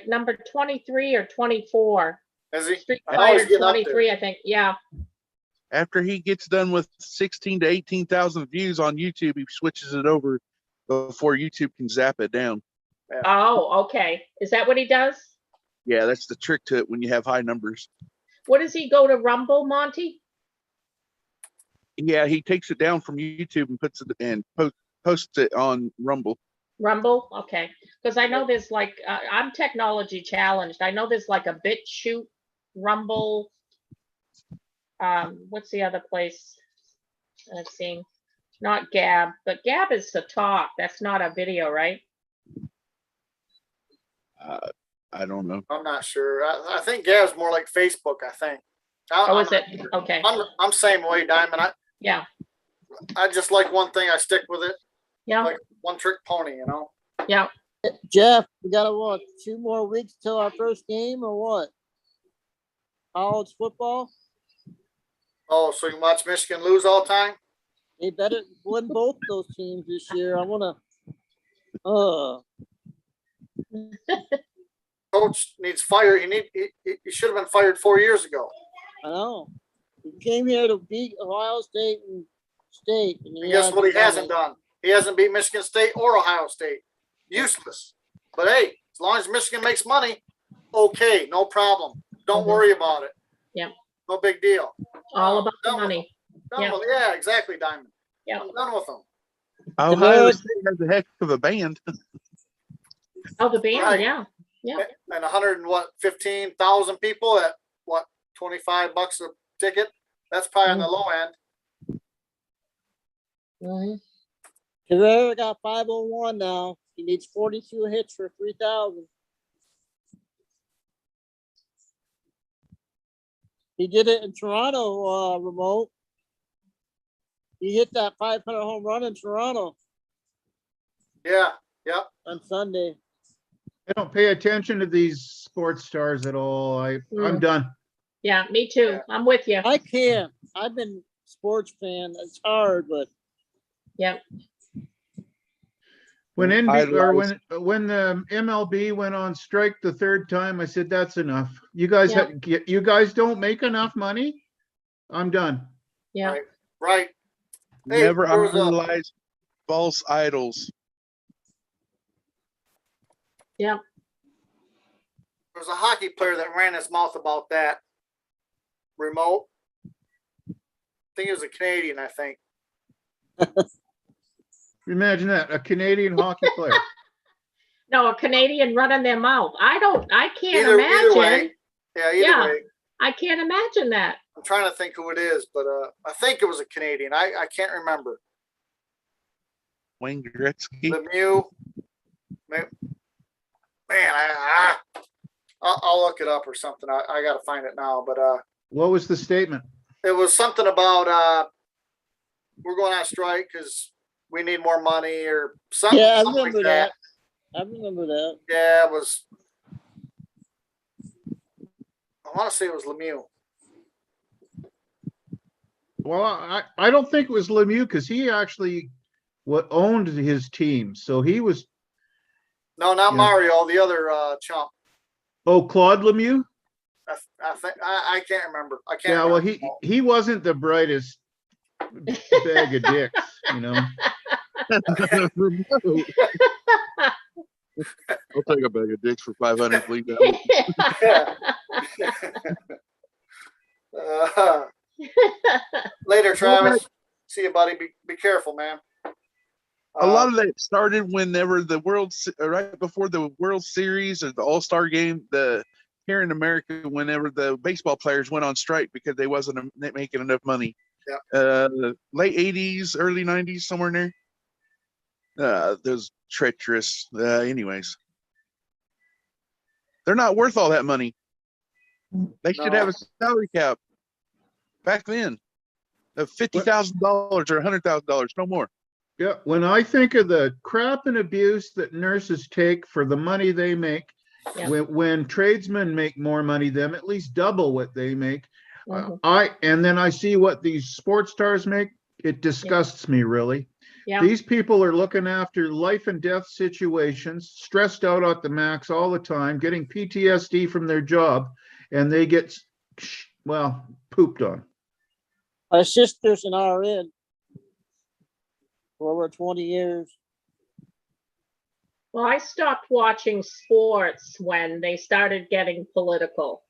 Speaker 2: number 23 or 24.
Speaker 1: Is he?
Speaker 2: Street
Speaker 1: I know he's
Speaker 2: Fighter
Speaker 1: getting up there.
Speaker 2: 23, I think. Yeah.
Speaker 3: After he gets done with 16 to 18,000 views on YouTube, he switches it over before YouTube can zap it down.
Speaker 2: Oh, okay. Is that what he does?
Speaker 3: Yeah, that's the trick to it when you have high numbers.
Speaker 2: What does he go to Rumble, Monty?
Speaker 3: Yeah, he takes it down from YouTube and puts it and posts it on Rumble.
Speaker 2: Rumble? Okay. Because I know there's like, I'm technology challenged. I know there's like a BitChute, Rumble. What's the other place I've seen? Not Gab, but Gab is the talk. That's not a video, right?
Speaker 3: I don't know.
Speaker 1: I'm not sure. I think Gab's more like Facebook, I think.
Speaker 2: Oh,
Speaker 1: I'm
Speaker 2: is it?
Speaker 1: not sure.
Speaker 2: Okay.
Speaker 1: I'm same way, Diamond.
Speaker 2: Yeah.
Speaker 1: I just like one thing, I stick with it.
Speaker 2: Yeah.
Speaker 1: Like one trick pony, you know?
Speaker 2: Yeah.
Speaker 5: Jeff, we got what, 2 more weeks till our first game or what? College football?
Speaker 1: Oh, so you can watch Michigan lose all the time?
Speaker 5: They better win both those teams this year. I wanna,
Speaker 1: Coach needs fired. He should have been fired 4 years ago.
Speaker 5: I know. He came here to beat Ohio State and State.
Speaker 1: And guess what he hasn't done? He hasn't beat Michigan State or Ohio State. Useless. But hey, as long as Michigan makes money, okay, no problem. Don't worry about it.
Speaker 2: Yeah.
Speaker 1: No big deal.
Speaker 2: All about the
Speaker 1: Done with
Speaker 2: money.
Speaker 1: Done
Speaker 2: Yeah.
Speaker 1: with- yeah, exactly, Diamond.
Speaker 2: Yeah.
Speaker 1: I'm done with them.
Speaker 3: Ohio State has a heck of a band.
Speaker 2: Oh, the band,
Speaker 1: Right.
Speaker 2: yeah.
Speaker 1: And 115,000 people at what, $25 a ticket? That's probably on the low end.
Speaker 2: Mhm.
Speaker 5: Cabrera got 501 now. He needs 42 hits for 3,000. He did it in Toronto, remote. He hit that 500 home run in Toronto
Speaker 1: Yeah, yep.
Speaker 5: on Sunday.
Speaker 4: I don't pay attention to these sports stars at all. I'm done.
Speaker 2: Yeah, me too. I'm with you.
Speaker 5: I can't. I've been a sports fan. It's hard, but
Speaker 2: Yeah.
Speaker 4: When
Speaker 3: Idolize.
Speaker 4: when the MLB went on strike the third time, I said, that's enough. You guys
Speaker 2: Yeah.
Speaker 4: you guys don't make enough money. I'm done.
Speaker 2: Yeah.
Speaker 1: Right. Right. Hey,
Speaker 3: Never
Speaker 1: there was a-
Speaker 3: idolize false idols.
Speaker 2: Yeah.
Speaker 1: There was a hockey player that ran his mouth about that remote. I think he was a Canadian, I think.
Speaker 4: Imagine that, a Canadian hockey player.
Speaker 2: No, a Canadian running their mouth. I can't
Speaker 1: Either
Speaker 2: imagine.
Speaker 1: way. Yeah, either
Speaker 2: Yeah.
Speaker 1: way.
Speaker 2: I can't imagine that.
Speaker 1: I'm trying to think who it is, but I think it was a Canadian. I can't remember.
Speaker 3: Wayne Gretzky.
Speaker 1: Lemieux. Man, I'll look it up or something. I got to find it now, but
Speaker 4: What was the statement?
Speaker 1: it was something about we're going on strike because we need more money or something.
Speaker 5: yeah, I
Speaker 1: something like
Speaker 5: remember that. I remember that.
Speaker 1: Yeah, it was. I want to say it was Lemieux.
Speaker 4: Well, I don't think it was Lemieux because he actually owned his team. So he was,
Speaker 1: No, not
Speaker 4: Yeah.
Speaker 1: Mario. The other chump.
Speaker 4: Claude Lemieux?
Speaker 1: I think I can't remember. I can't.
Speaker 4: Yeah, well,
Speaker 1: remember.
Speaker 4: he wasn't the brightest bag of dicks, you know.
Speaker 3: Remote. I'll take a bag of dicks for 500, please.
Speaker 1: Yeah. Later, Travis. See you, buddy. Be careful, man.
Speaker 3: A lot of that started whenever right before the World Series or the All-Star game, here in America, whenever the baseball players went on strike because they wasn't making enough money.
Speaker 1: Yeah.
Speaker 3: Late 80s, early 90s, somewhere in there. Those treacherous. Anyways, they're not worth all that money. They should
Speaker 1: No.
Speaker 3: have a salary cap back then of $50,000 or $100,000, no more.
Speaker 4: Yeah, when I think of the crap and abuse that nurses take for the money they make,
Speaker 2: Yeah.
Speaker 4: when tradesmen make more money than them, at least double what they make.
Speaker 2: Mhm.
Speaker 4: And then I see what these sports stars make, it disgusts me really.
Speaker 2: Yeah.
Speaker 4: These people are looking after life and death situations, stressed out at the max all the time, getting PTSD from their job, and they get, pooped on.
Speaker 5: My sister's an RN for over 20 years.
Speaker 2: Well, I stopped watching sports when they started getting political,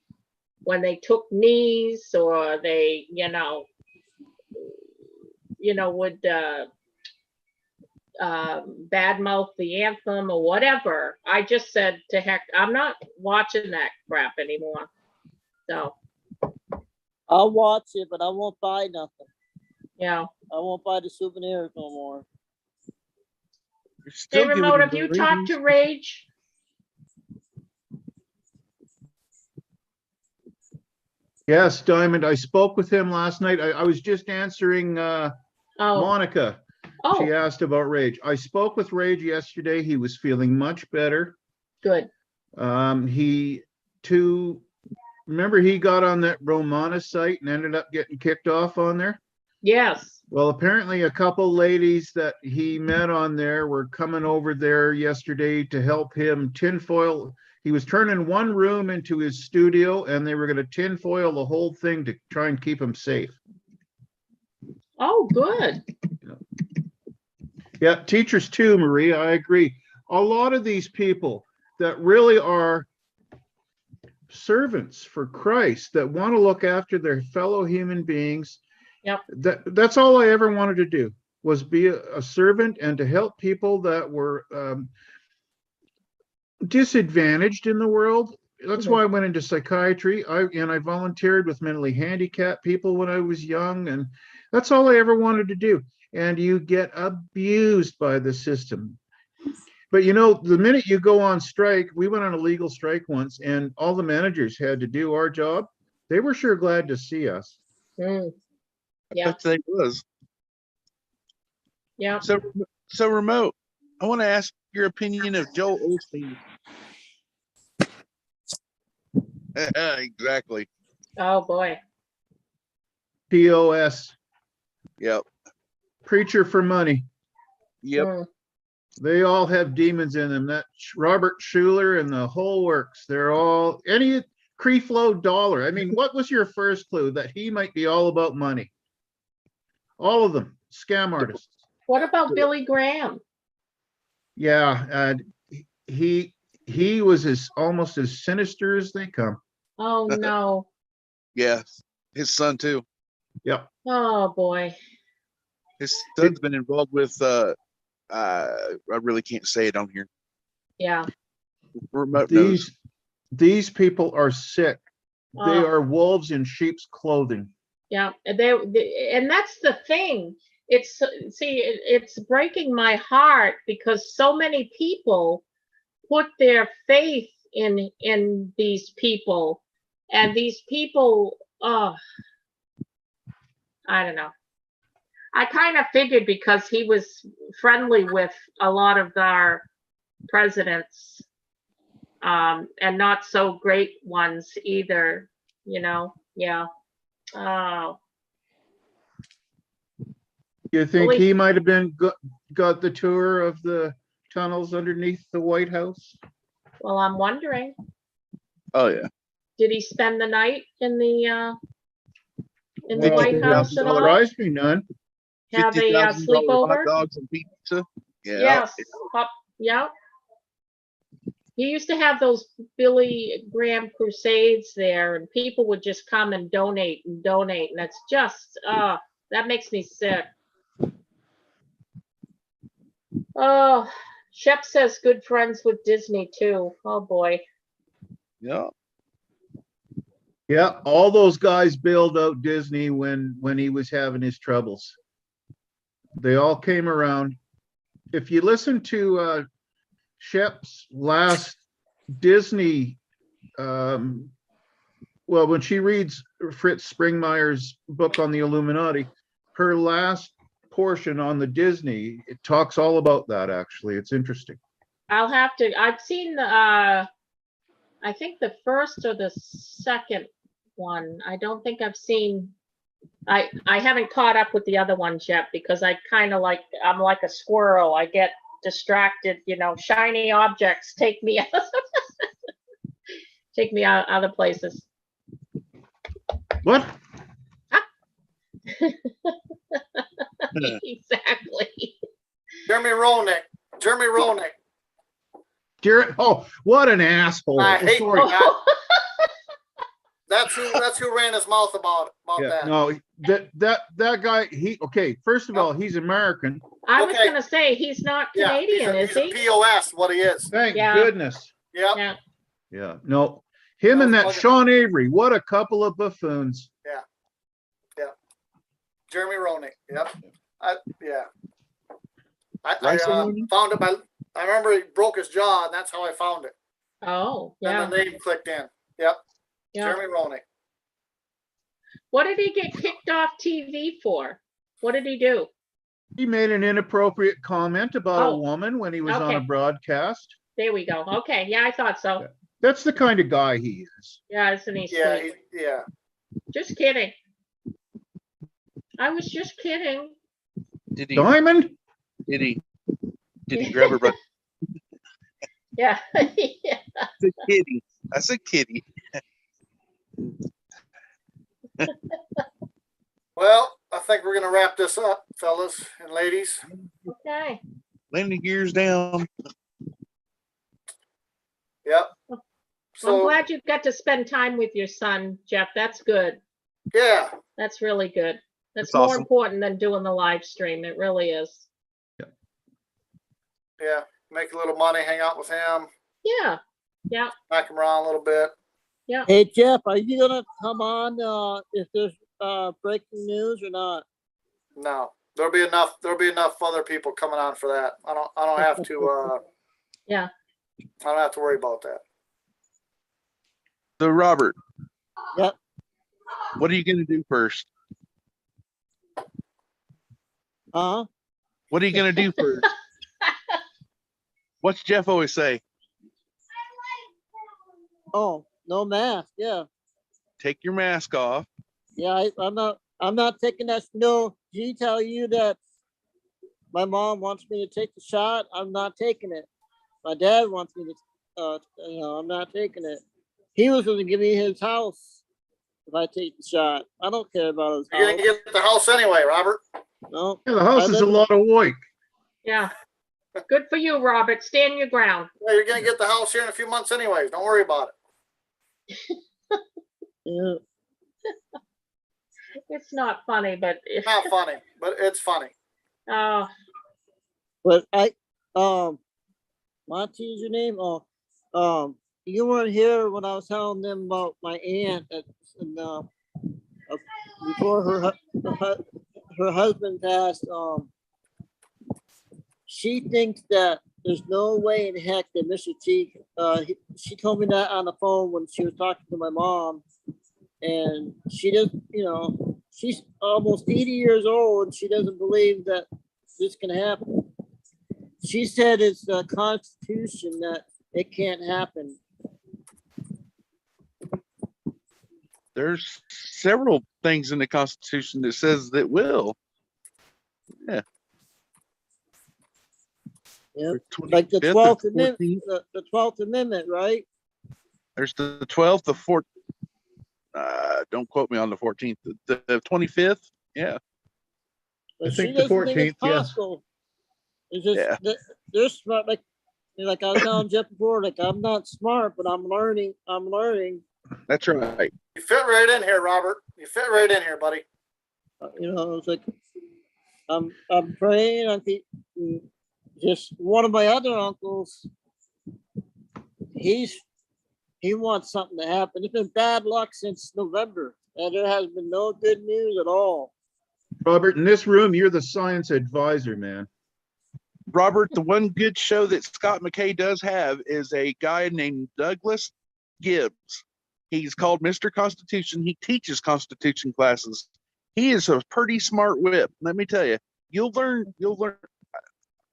Speaker 2: when they took knees or they, would badmouth the anthem or whatever. I just said to heck, I'm not watching that crap anymore. So,
Speaker 5: I'll watch it, but I won't buy nothing.
Speaker 2: yeah.
Speaker 5: I won't buy the souvenirs no more.
Speaker 3: You're
Speaker 2: Hey,
Speaker 3: still giving
Speaker 2: Remote,
Speaker 3: them
Speaker 2: have you
Speaker 3: the
Speaker 2: talked to
Speaker 3: ratings.
Speaker 2: Rage?
Speaker 4: Yes, Diamond, I spoke with him last night. I was just answering
Speaker 2: Oh,
Speaker 4: Monica. She
Speaker 2: oh,
Speaker 4: asked about Rage. I spoke with Rage yesterday. He was feeling much better.
Speaker 2: good.
Speaker 4: Remember he got on that Romana site and ended up getting kicked off on there?
Speaker 2: Yes.
Speaker 4: Well, apparently a couple ladies that he met on there were coming over there yesterday to help him tinfoil. He was turning one room into his studio and they were going to tinfoil the whole thing to try and keep him safe.
Speaker 2: Oh, good.
Speaker 4: Yeah, teachers too, Marie. I agree. A lot of these people that really are servants for Christ, that want to look after their fellow human beings.
Speaker 2: Yep.
Speaker 4: That's all I ever wanted to do, was be a servant and to help people that were disadvantaged in the world. That's why I went into psychiatry. I volunteered with mentally handicapped people when I was young, and that's all I ever wanted to do. And you get abused by the system. But you know, the minute you go on strike, we went on a legal strike once, and all the managers had to do our job. They were sure glad to see us.
Speaker 2: Mm. Yeah,
Speaker 3: That they was.
Speaker 2: yeah.
Speaker 3: So remote. I want to ask your opinion of Joel Osteen. Exactly.
Speaker 2: Oh, boy.
Speaker 4: POS,
Speaker 3: Yep.
Speaker 4: preacher for money.
Speaker 3: Yep.
Speaker 2: Mm.
Speaker 4: They all have demons in them. That Robert Schuller and the whole works. They're all any Creeflow dollar. I mean, what was your first clue that he might be all about money? All of them, scam artists.
Speaker 2: What about Billy Graham?
Speaker 4: Yeah, he was almost as sinister as they come.
Speaker 2: Oh, no.
Speaker 3: Yeah. His son too.
Speaker 4: Yep.
Speaker 2: Oh, boy.
Speaker 3: His son's been involved with I really can't say it on here.
Speaker 2: Yeah.
Speaker 3: Remote knows.
Speaker 4: These people are sick. They
Speaker 2: Oh.
Speaker 4: are wolves in sheep's clothing.
Speaker 2: Yeah, and that's the thing. It's breaking my heart because so many people put their faith in these people, and these people, I don't know. I kind of figured because he was friendly with a lot of our presidents, and not so great ones either, you know. Yeah. Oh,
Speaker 4: You think
Speaker 2: Billy-
Speaker 4: he might have been got the tour of the tunnels underneath the White House?
Speaker 2: well, I'm wondering,
Speaker 3: Oh yeah.
Speaker 2: did he spend the night in the
Speaker 4: Well,
Speaker 2: White House at all?
Speaker 4: Surprised me none.
Speaker 2: Have a
Speaker 3: $50,000 hot
Speaker 2: sleepover?
Speaker 3: dogs and pizza. Yeah.
Speaker 2: Yes. Yeah. He used to have those Billy Graham crusades there, and people would just come and donate, and that's just, that makes me sick. Oh, Shep says good friends with Disney too. Oh boy.
Speaker 3: Yeah.
Speaker 4: Yeah, all those guys bailed out Disney when he was having his troubles. They all came around. If you listen to Shep's last Disney, well, when she reads Fritz Springmeier's book on the Illuminati, her last portion on the Disney, it talks all about that. Actually, it's interesting.
Speaker 2: I've seen I think the first or the second one. I don't think I've seen, I haven't caught up with the other ones yet because I'm like a squirrel. I get distracted, shiny objects take me out other places.
Speaker 4: What?
Speaker 2: Exactly.
Speaker 1: Jeremy Roenick.
Speaker 4: Jared, oh, what an asshole.
Speaker 1: I hate
Speaker 4: Sorry.
Speaker 1: That's who ran his mouth about
Speaker 4: Yeah,
Speaker 1: that.
Speaker 4: no, that guy, first of all, he's American.
Speaker 2: I was
Speaker 1: Okay.
Speaker 2: gonna say he's not
Speaker 1: Yeah,
Speaker 2: Canadian,
Speaker 1: he's
Speaker 2: is
Speaker 1: a
Speaker 2: he?
Speaker 1: POS, what he is.
Speaker 4: Thank
Speaker 2: Yeah.
Speaker 4: goodness.
Speaker 1: Yep.
Speaker 2: Yeah.
Speaker 4: Yeah, no, him and that Sean Avery, what a couple of buffoons.
Speaker 1: Jeremy Roenick. Yep. I
Speaker 3: Rice
Speaker 1: found it I remember he broke his jaw, and that's how I found it.
Speaker 2: Oh,
Speaker 1: Then
Speaker 2: yeah.
Speaker 1: the name clicked in. Yep.
Speaker 2: Yeah.
Speaker 1: Jeremy Roenick.
Speaker 2: What did he get kicked off TV for? What did he do?
Speaker 4: He made an inappropriate comment about a
Speaker 2: Oh,
Speaker 4: woman when he was on a
Speaker 2: okay.
Speaker 4: broadcast.
Speaker 2: There we go. Okay. Yeah, I thought so.
Speaker 4: Yeah. That's the kind of guy he is.
Speaker 2: Yeah, isn't he
Speaker 1: Yeah,
Speaker 2: sweet?
Speaker 1: yeah.
Speaker 2: Just kidding. I was just kidding.
Speaker 3: Did he
Speaker 4: Diamond?
Speaker 3: grab her by
Speaker 2: Yeah. Yeah.
Speaker 3: the kitty? I said kitty.
Speaker 1: Well, I think we're gonna wrap this up, fellas and ladies.
Speaker 2: Okay.
Speaker 3: landing gears down.
Speaker 1: Yep.
Speaker 2: Well, I'm
Speaker 1: So,
Speaker 2: glad you got to spend time with your son, Jeff. That's good.
Speaker 1: yeah,
Speaker 2: That's really good. That's
Speaker 3: That's
Speaker 2: more
Speaker 3: awesome.
Speaker 2: important than doing the live stream. It really is.
Speaker 1: yeah, make a little money, hang out with him,
Speaker 2: Yeah. Yeah.
Speaker 1: knock him around a little bit.
Speaker 2: Yeah.
Speaker 5: Hey, Jeff, are you gonna come on, if there's, breaking news or not?
Speaker 1: No, there'll be enough other people coming on for that. I don't have to,
Speaker 2: Yeah.
Speaker 1: I don't have to worry about that.
Speaker 3: So Robert,
Speaker 5: Yep.
Speaker 3: what are you going to do first?
Speaker 5: Huh?
Speaker 3: What are you going to do first? What's Jeff always say?
Speaker 5: Oh, no mask, yeah.
Speaker 3: Take your mask off.
Speaker 5: Yeah, I'm not taking that. No, he tell you that my mom wants me to take the shot. I'm not taking it. My dad wants me to, I'm not taking it. He was going to give me his house if I take the shot. I don't care about his
Speaker 1: You're
Speaker 5: house.
Speaker 1: gonna get the house anyway, Robert.
Speaker 5: No,
Speaker 4: Yeah, the house
Speaker 5: I
Speaker 4: is a
Speaker 5: live-
Speaker 4: lot of work.
Speaker 2: Yeah. Good for you, Robert. Stand your ground.
Speaker 1: Yeah, you're gonna get the house here in a few months anyways. Don't worry about it.
Speaker 5: yeah.
Speaker 2: It's not funny, but
Speaker 1: It's not funny, but it's funny.
Speaker 2: oh,
Speaker 5: But Monty's your name? Oh, you weren't here when I was telling them about my aunt before her husband passed. She thinks that there's no way in heck that Mr. T. She told me that on the phone when she was talking to my mom, and she doesn't. She's almost 80 years old, and she doesn't believe that this can happen. She said it's the Constitution that it can't happen.
Speaker 3: There's several things in the Constitution that says that will. Yeah.
Speaker 5: Yep.
Speaker 3: There's
Speaker 5: Like the
Speaker 3: 25th,
Speaker 5: 12th
Speaker 3: the
Speaker 5: Amendment,
Speaker 3: 14th.
Speaker 5: the 12th Amendment, right?
Speaker 3: There's the 12th, the 4th. Don't quote me on the 14th. The 25th. Yeah.
Speaker 5: But
Speaker 4: I
Speaker 5: she
Speaker 4: think the
Speaker 5: doesn't think
Speaker 4: 14th,
Speaker 5: it's
Speaker 4: yes.
Speaker 5: possible. It's just
Speaker 3: Yeah.
Speaker 5: they're smart. Like I was telling Jeff before, like I'm not smart, but I'm learning.
Speaker 3: That's right.
Speaker 1: You fit right in here, Robert. You fit right in here, buddy.
Speaker 5: It's like I'm praying. Just one of my other uncles. He wants something to happen. It's been bad luck since November, and there has been no good news at all.
Speaker 4: Robert, in this room, you're the science advisor, man.
Speaker 3: Robert, the one good show that Scott McKay does have is a guy named Douglas Gibbs. He's called Mr. Constitution. He teaches Constitution classes. He is a pretty smart whip. Let me tell you, you'll learn.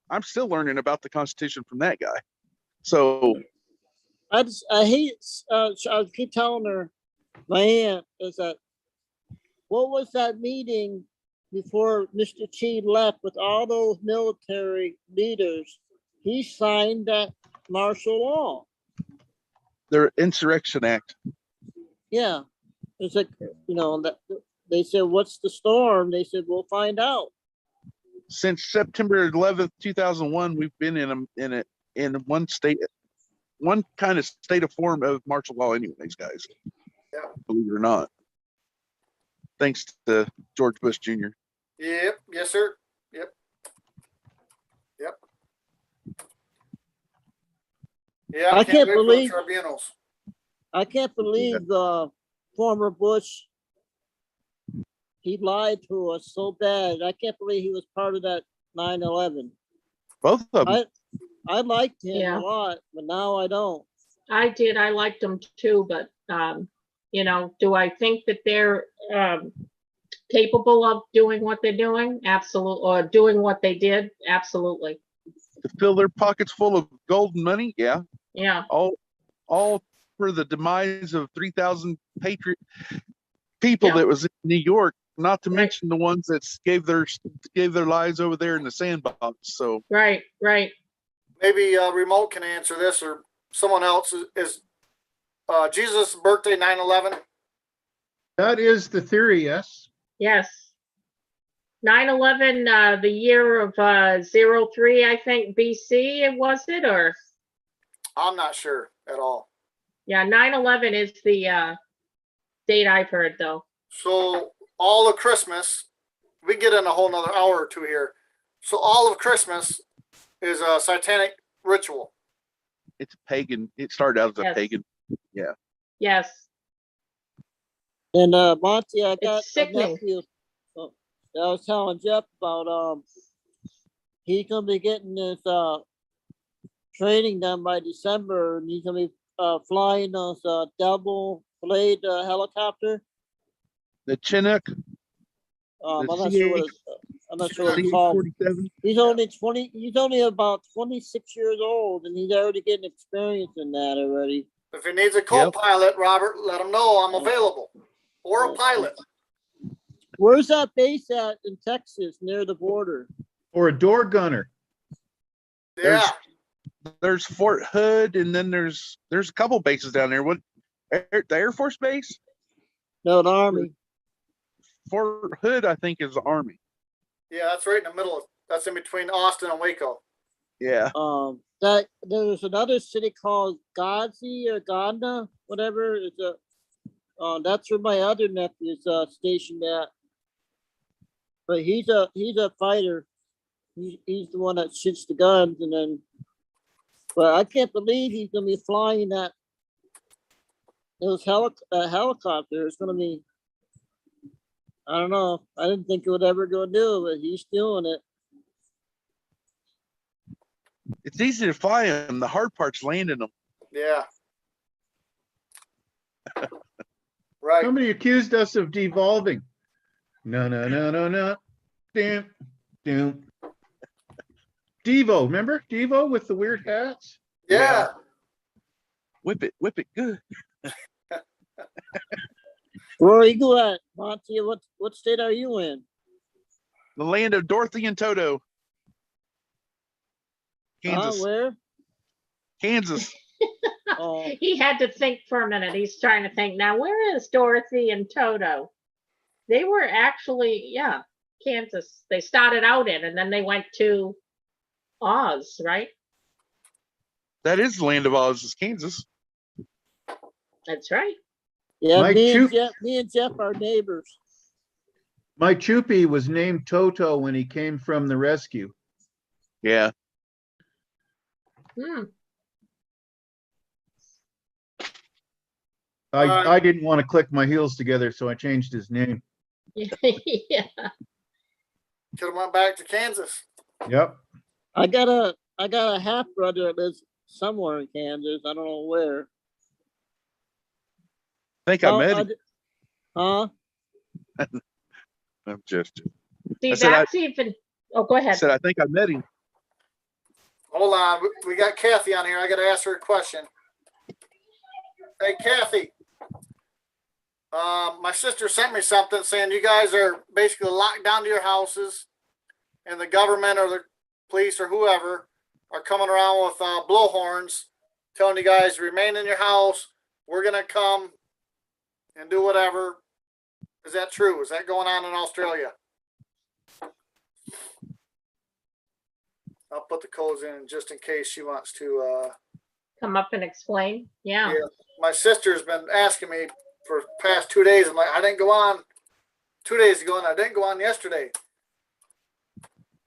Speaker 3: I'm still learning about the Constitution from that guy. So
Speaker 5: I hate. I keep telling her, my aunt, is that what was that meeting before Mr. Chi left with all those military leaders? He signed that martial law.
Speaker 3: their Insurrection Act.
Speaker 5: Yeah, it's like that they said, "What's the storm?" They said, "We'll find out."
Speaker 3: Since September 11th, 2001, we've been in one state, one kind of state of form of martial law anyways, guys.
Speaker 1: Yeah.
Speaker 3: Believe it or not. Thanks to George Bush Jr.
Speaker 1: Yep. Yes, sir. Yep. Yep. Yeah.
Speaker 5: I can't
Speaker 1: wait for the
Speaker 5: believe-
Speaker 1: tribunals.
Speaker 5: I can't believe former Bush. He lied to us so bad. I can't believe he was part of that 9/11.
Speaker 3: Both of them.
Speaker 5: I liked him
Speaker 2: Yeah.
Speaker 5: a lot, but now I don't.
Speaker 2: I did. I liked them too, but do I think that they're capable of doing what they're doing? Absolutely. Or doing what they did? Absolutely.
Speaker 3: To fill their pockets full of gold and money, yeah.
Speaker 2: Yeah.
Speaker 3: All for the demise of 3,000 patriot people
Speaker 2: Yeah.
Speaker 3: that was in New York, not to
Speaker 2: Right.
Speaker 3: mention the ones that gave their lives over there in the sandbox. So
Speaker 2: Right. Right.
Speaker 1: Maybe remote can answer this, or someone else. Is Jesus' birthday 9/11?
Speaker 4: That is the theory, yes.
Speaker 2: Yes. 9/11, the year of 03, I think, BC, was it? Or,
Speaker 1: I'm not sure at all.
Speaker 2: yeah, 9/11 is the date I've heard, though.
Speaker 1: So all of Christmas, we get in a whole nother hour or two here. So all of Christmas is a satanic ritual.
Speaker 3: It's pagan. It started out as a
Speaker 2: Yes.
Speaker 3: pagan.
Speaker 2: Yes.
Speaker 5: And Monty, I got a
Speaker 2: sickening.
Speaker 5: nephew. I was telling Jeff about he's gonna be getting his training done by December, and he's gonna be flying those double blade helicopter.
Speaker 3: The Chinook,
Speaker 5: I'm
Speaker 3: the
Speaker 5: not sure what it's, I'm not sure what it's called.
Speaker 3: CH-47.
Speaker 5: He's only 20. He's only about 26 years old, and he's already getting experience in that already.
Speaker 1: If he needs a co-pilot, Robert, let him know I'm available. Or a pilot.
Speaker 5: Where's that base at in Texas, near the border?
Speaker 4: Or a door gunner.
Speaker 1: Yeah.
Speaker 3: There's Fort Hood, and then there's a couple bases down there. What, the Air Force Base?
Speaker 5: No, the Army.
Speaker 3: Fort Hood, I think, is the Army.
Speaker 1: Yeah, that's right in the middle. That's in between Austin and Waco.
Speaker 3: Yeah.
Speaker 5: That there's another city called Gazi or Ganda, whatever. It's that's where my other nephew is stationed at. But he's a fighter. He's the one that shoots the guns, and then. But I can't believe he's gonna be flying that. Those helicopter. It's gonna be. I don't know. I didn't think it would ever go do, but he's doing it.
Speaker 3: It's easy to fly them. The hard part's landing them.
Speaker 1: Yeah. Right.
Speaker 4: Somebody accused us of devolving. No. Damn. Devo, remember Devo with the weird hats?
Speaker 1: Yeah.
Speaker 3: Whip it good.
Speaker 5: Where are you at, Monty? What state are you in?
Speaker 3: The land of Dorothy and Toto. Kansas.
Speaker 5: Where?
Speaker 3: Kansas.
Speaker 5: Oh,
Speaker 2: He had to think for a minute. He's trying to think, now, where is Dorothy and Toto? They were actually, yeah, Kansas. They started out in, and then they went to Oz, right?
Speaker 3: That is the land of Oz, is Kansas.
Speaker 2: That's right.
Speaker 5: yeah.
Speaker 4: Mike
Speaker 5: Me
Speaker 4: Choop-
Speaker 5: and Jeff are neighbors.
Speaker 4: My Choopy was named Toto when he came from the rescue.
Speaker 3: Yeah.
Speaker 2: Hmm.
Speaker 4: I didn't want to click my heels together, so I changed his name.
Speaker 2: Yeah.
Speaker 1: Could have went back to Kansas.
Speaker 4: Yep.
Speaker 5: I got a half brother that lives somewhere in Kansas. I don't know where.
Speaker 3: I think I met him.
Speaker 5: Huh?
Speaker 3: I'm just.
Speaker 2: See,
Speaker 3: I said
Speaker 2: that's even. Oh, go
Speaker 3: I
Speaker 2: ahead.
Speaker 3: said I think I met him.
Speaker 1: Hold on. We got Kathy on here. I got to ask her a question. Hey, Kathy. My sister sent me something saying you guys are basically locked down to your houses, and the government or the police or whoever are coming around with blowhorns telling you guys to remain in your house. We're going to come and do whatever. Is that true? Is that going on in Australia? I'll put the codes in just in case she wants to.
Speaker 2: Come up and explain. Yeah.
Speaker 1: Yeah, my sister's been asking me for the past 2 days. I'm like, I didn't go on 2 days ago, and I didn't go on yesterday.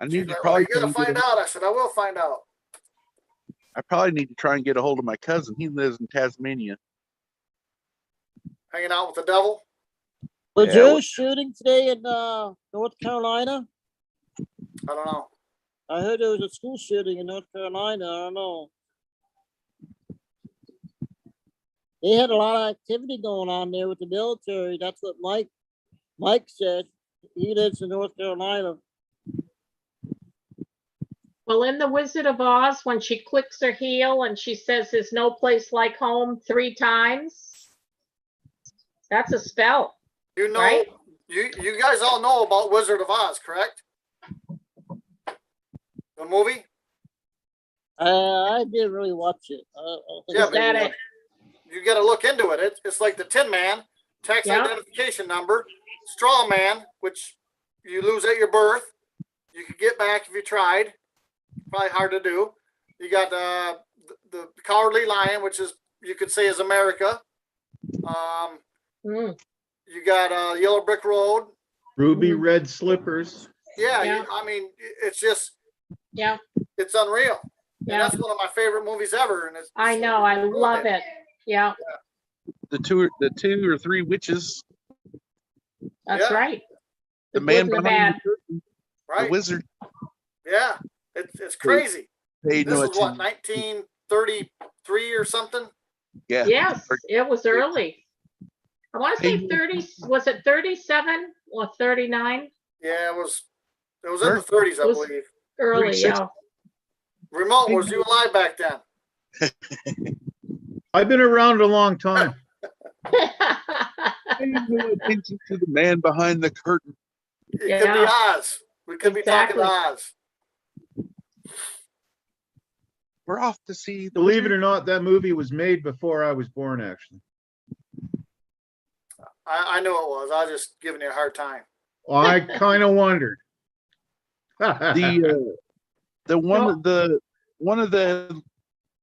Speaker 3: I
Speaker 1: She's
Speaker 3: need to
Speaker 1: like, well,
Speaker 3: probably
Speaker 1: you gotta find out. I said, I will find out.
Speaker 3: I probably need to try and get a hold of my cousin. He lives in Tasmania.
Speaker 1: Hanging out with the devil.
Speaker 5: Was
Speaker 3: Yeah,
Speaker 5: there a shooting today in North Carolina?
Speaker 1: I don't know.
Speaker 5: I heard there was a school shooting in North Carolina. I don't know. They had a lot of activity going on there with the military. That's what Mike said. He lives in North Carolina.
Speaker 2: Well, in The Wizard of Oz, when she clicks her heel and she says there's no place like home 3 times, that's a spell.
Speaker 1: You know,
Speaker 2: Right?
Speaker 1: you guys all know about Wizard of Oz, correct? The movie?
Speaker 5: I didn't really watch it. I don't think
Speaker 1: Yeah,
Speaker 5: I
Speaker 2: Is that
Speaker 5: did.
Speaker 2: it?
Speaker 1: You got to look into it. It's like the Tin Man, tax
Speaker 2: Yeah.
Speaker 1: identification number, Straw Man, which you lose at your birth. You could get back if you tried. Probably hard to do. You got the Cowardly Lion, which is, you could say, is America.
Speaker 2: Mm,
Speaker 1: You got Yellow Brick Road.
Speaker 4: Ruby
Speaker 2: Mhm.
Speaker 4: Red Slippers.
Speaker 1: Yeah,
Speaker 2: Yeah.
Speaker 1: I mean, it's just,
Speaker 2: yeah,
Speaker 1: it's unreal. And
Speaker 2: yeah.
Speaker 1: that's one of my favorite movies ever. And it's,
Speaker 2: I know. I love it. Yeah,
Speaker 3: The two or three witches,
Speaker 2: that's
Speaker 1: Yeah.
Speaker 2: right.
Speaker 3: the
Speaker 2: The
Speaker 3: man
Speaker 2: good and the
Speaker 3: behind
Speaker 2: bad.
Speaker 3: the curtain, the
Speaker 1: Right?
Speaker 3: wizard.
Speaker 1: Yeah, it's crazy.
Speaker 3: Paid
Speaker 1: This
Speaker 3: no
Speaker 1: is what,
Speaker 3: attention.
Speaker 1: 1933 or something?
Speaker 3: Yeah.
Speaker 2: Yes, it was early. I want to say
Speaker 3: Hey,
Speaker 2: 30, was it 37 or 39?
Speaker 1: Yeah, it was in the 30s, I
Speaker 2: Was-
Speaker 1: believe.
Speaker 2: Early,
Speaker 3: 36.
Speaker 2: yeah.
Speaker 1: Remote, was you alive back then?
Speaker 4: I've been around a long time.
Speaker 3: Pay no attention to the man behind the curtain.
Speaker 1: It could be
Speaker 2: Yeah.
Speaker 1: Oz. We could
Speaker 2: Exactly.
Speaker 1: be talking Oz.
Speaker 3: We're off to see the
Speaker 4: Believe it
Speaker 3: wizard.
Speaker 4: or not, that movie was made before I was born, actually.
Speaker 1: I knew it was. I was just giving you a hard time.
Speaker 4: I kind of wondered.
Speaker 3: The
Speaker 2: No.
Speaker 3: one of the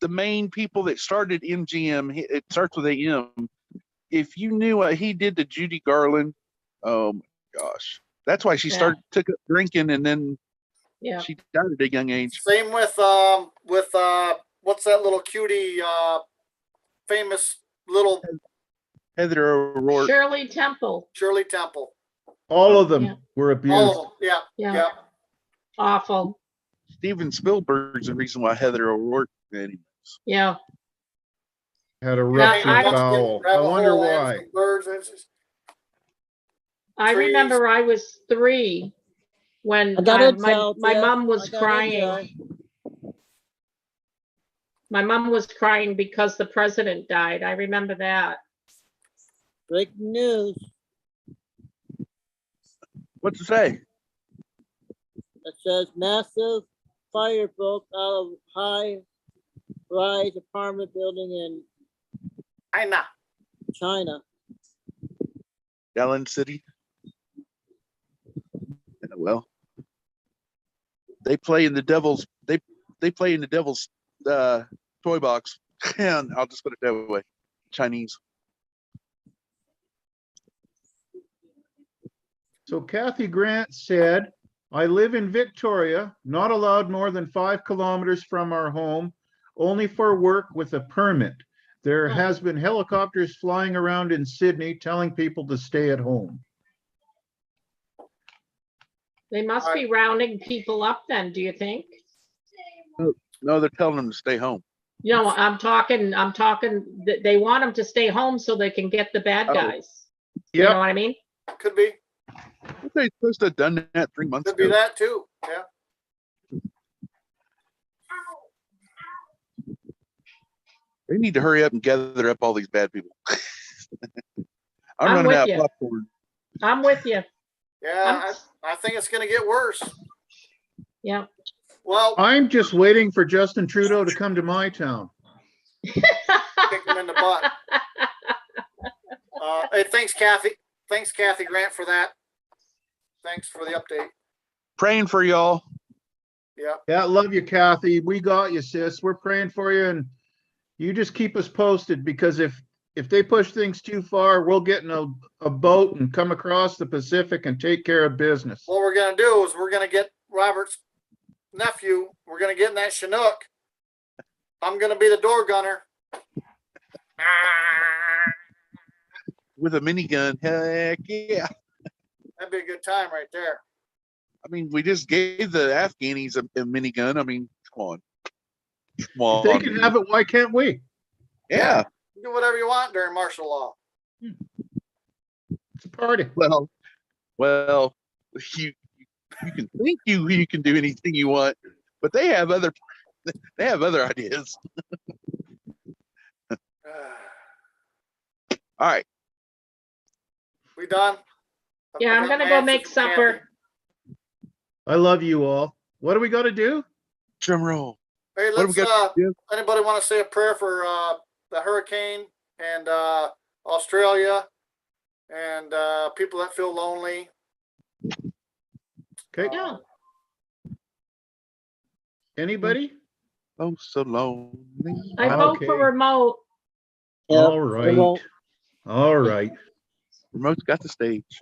Speaker 3: main people that started MGM, it starts with a M. If you knew what he did to Judy Garland, oh my gosh, that's why she
Speaker 2: Yeah.
Speaker 3: took up drinking, and then
Speaker 2: Yeah.
Speaker 3: she died at a young age.
Speaker 1: Same with what's that little cutie famous little
Speaker 3: Heather O'Rourke.
Speaker 2: Shirley Temple.
Speaker 1: Shirley Temple.
Speaker 4: All of them
Speaker 2: Yeah.
Speaker 4: were
Speaker 1: All
Speaker 4: abused.
Speaker 1: of them. Yeah.
Speaker 2: Yeah.
Speaker 1: Yeah.
Speaker 2: Awful.
Speaker 3: Steven Spielberg's the reason why Heather O'Rourke. Anyways,
Speaker 2: Yeah.
Speaker 4: Had a
Speaker 2: Yeah,
Speaker 4: ruptured
Speaker 2: I-
Speaker 4: bowel. I
Speaker 1: Rabbit
Speaker 4: wonder
Speaker 1: hole,
Speaker 4: why.
Speaker 1: ants, birds. It's just,
Speaker 2: I
Speaker 1: Trees.
Speaker 2: remember I was 3 when
Speaker 5: I gotta
Speaker 2: my
Speaker 5: tell Jeff,
Speaker 2: mom was
Speaker 5: I gotta
Speaker 2: crying. My mom was crying because the president died. I remember that.
Speaker 5: Breaking news.
Speaker 3: what's it say?
Speaker 5: It says massive fire broke out of high-rise apartment building in
Speaker 1: I know.
Speaker 5: China.
Speaker 3: Gallon City. Yeah, well, they play in the devil's. They play in the devil's toy box. And I'll just put it that way. Chinese.
Speaker 4: So Kathy Grant said, I live in Victoria, not allowed more than 5 kilometers from our home, only for work with a permit. There
Speaker 2: Hmm.
Speaker 4: has been helicopters flying around in Sydney telling people to stay at home.
Speaker 2: They must be rounding people up then, do you think?
Speaker 3: No, they're telling them to stay home.
Speaker 2: You know, I'm talking, they want them to stay home so they can get the bad
Speaker 3: Oh.
Speaker 2: guys. You know
Speaker 4: Yep,
Speaker 2: what I mean?
Speaker 1: Could be.
Speaker 3: They're supposed to have done that 3 months
Speaker 1: Could be
Speaker 3: ago.
Speaker 1: that too. Yeah.
Speaker 3: They need to hurry up and gather up all these bad people. I'm
Speaker 2: I'm
Speaker 3: running
Speaker 2: with
Speaker 3: out
Speaker 2: you.
Speaker 3: of popcorn.
Speaker 2: I'm with you.
Speaker 1: Yeah. I think it's going to get worse.
Speaker 2: Yeah.
Speaker 1: Well,
Speaker 4: I'm just waiting for Justin Trudeau to come to my town.
Speaker 1: kick them in the butt. Hey, thanks, Kathy. Thanks, Kathy Grant, for that. Thanks for the update.
Speaker 3: Praying for y'all.
Speaker 1: Yeah.
Speaker 4: Yeah, love you, Kathy. We got you, sis. We're praying for you, and you just keep us posted, because if they push things too far, we'll get in a boat and come across the Pacific and take care of business.
Speaker 1: What we're going to do is we're going to get Robert's nephew. We're going to get in that Chinook. I'm going to be the door gunner.
Speaker 3: With a minigun. Heck yeah.
Speaker 1: That'd be a good time right there.
Speaker 3: I mean, we just gave the Afghanis a minigun. I mean, come on. Come
Speaker 4: If they
Speaker 3: on.
Speaker 4: can have it, why can't we?
Speaker 3: Yeah.
Speaker 1: Do whatever you want during martial law.
Speaker 4: It's a party.
Speaker 3: Well, you can think you can do anything you want, but they have other ideas. All right.
Speaker 1: We done?
Speaker 2: Yeah, I'm gonna go make supper.
Speaker 4: I love you all. What do we got to do?
Speaker 3: Drum roll.
Speaker 1: Hey,
Speaker 3: What do we
Speaker 1: let's,
Speaker 3: got to do?
Speaker 1: anybody want to say a prayer for the hurricane and Australia and people that feel lonely?
Speaker 4: Okay,
Speaker 2: Yeah.
Speaker 4: anybody?
Speaker 3: Oh, so lonely.
Speaker 2: I vote for
Speaker 4: Okay.
Speaker 2: remote.
Speaker 5: Yep,
Speaker 4: All right,
Speaker 5: remote.
Speaker 4: all right.
Speaker 3: Remote's got the stage.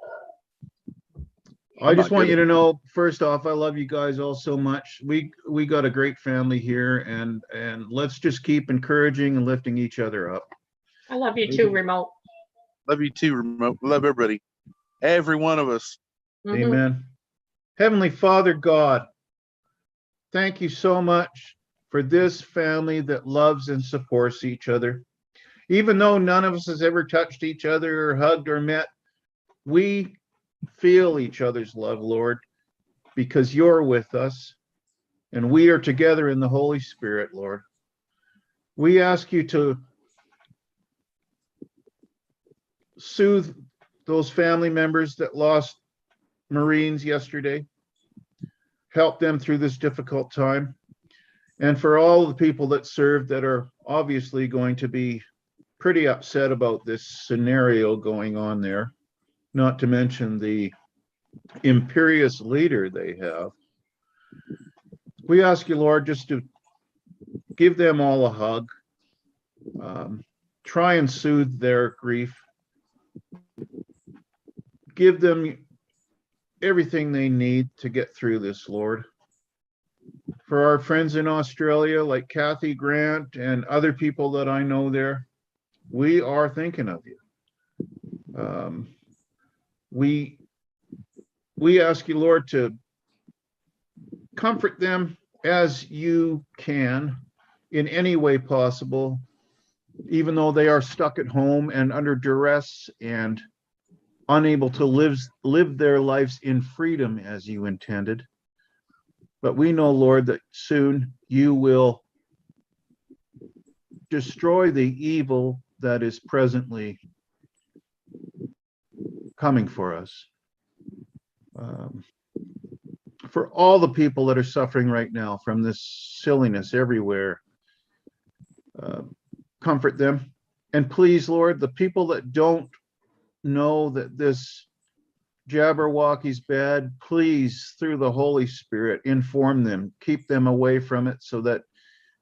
Speaker 4: I
Speaker 3: I'm
Speaker 4: just
Speaker 3: not
Speaker 4: want
Speaker 3: good
Speaker 4: you
Speaker 3: at
Speaker 4: to know, first off, I love you guys all so much. We got a great family here, and let's just keep encouraging and lifting each other up.
Speaker 2: I love you too, remote.
Speaker 3: Love you too, Remote. Love everybody. Every one of us.
Speaker 2: Mhm.
Speaker 4: Amen. Heavenly Father God, thank you so much for this family that loves and supports each other. Even though none of us has ever touched each other or hugged or met, we feel each other's love, Lord, because you're with us and we are together in the Holy Spirit, Lord. We ask you to soothe those family members that lost Marines yesterday, help them through this difficult time. And for all the people that served that are obviously going to be pretty upset about this scenario going on there, not to mention the imperious leader they have. We ask you, Lord, just to give them all a hug, try and soothe their grief, give them everything they need to get through this, Lord. For our friends in Australia, like Kathy Grant and other people that I know there, we are thinking of you. We ask you, Lord, to comfort them as you can in any way possible, even though they are stuck at home and under duress and unable to live their lives in freedom as you intended. But we know, Lord, that soon you will destroy the evil that is presently coming for us. For all the people that are suffering right now from this silliness everywhere, comfort them. And please, Lord, the people that don't know that this Jabberwocky's bad, please, through the Holy Spirit, inform them, keep them away from it so that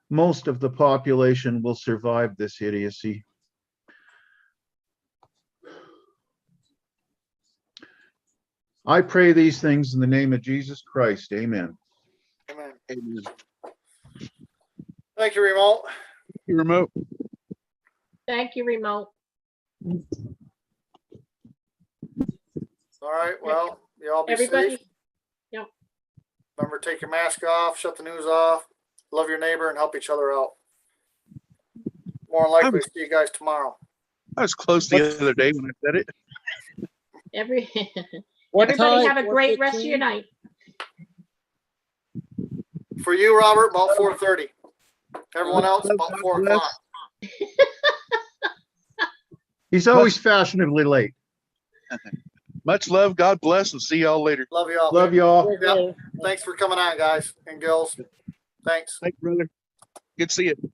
Speaker 4: most of the population will survive this idiocy. I pray these things in the name of Jesus Christ. Amen.
Speaker 1: Amen.
Speaker 3: Amen.
Speaker 1: Thank you, remote.
Speaker 3: Remote.
Speaker 2: Thank you, remote.
Speaker 1: All right. Well, you all be
Speaker 2: Everybody.
Speaker 1: safe.
Speaker 2: Yep.
Speaker 1: Remember, take your mask off, shut the news off, love your neighbor, and help each other out. More than likely, see you guys tomorrow.
Speaker 3: I was close the other day when I said it.
Speaker 5: What
Speaker 2: Everybody
Speaker 5: time?
Speaker 2: have a
Speaker 5: What
Speaker 2: great rest of
Speaker 5: 15?
Speaker 2: your night.
Speaker 1: For you, Robert, about 4:30. Everyone else, about
Speaker 3: God
Speaker 1: 4
Speaker 3: bless.
Speaker 1: o'clock.
Speaker 4: He's always fashionably late.
Speaker 3: Much love. God bless, and see y'all later.
Speaker 1: Love you all.
Speaker 4: Love you all.
Speaker 1: Yep. Thanks for coming on, guys and girls. Thanks.
Speaker 3: Thank you, brother. Good to see you.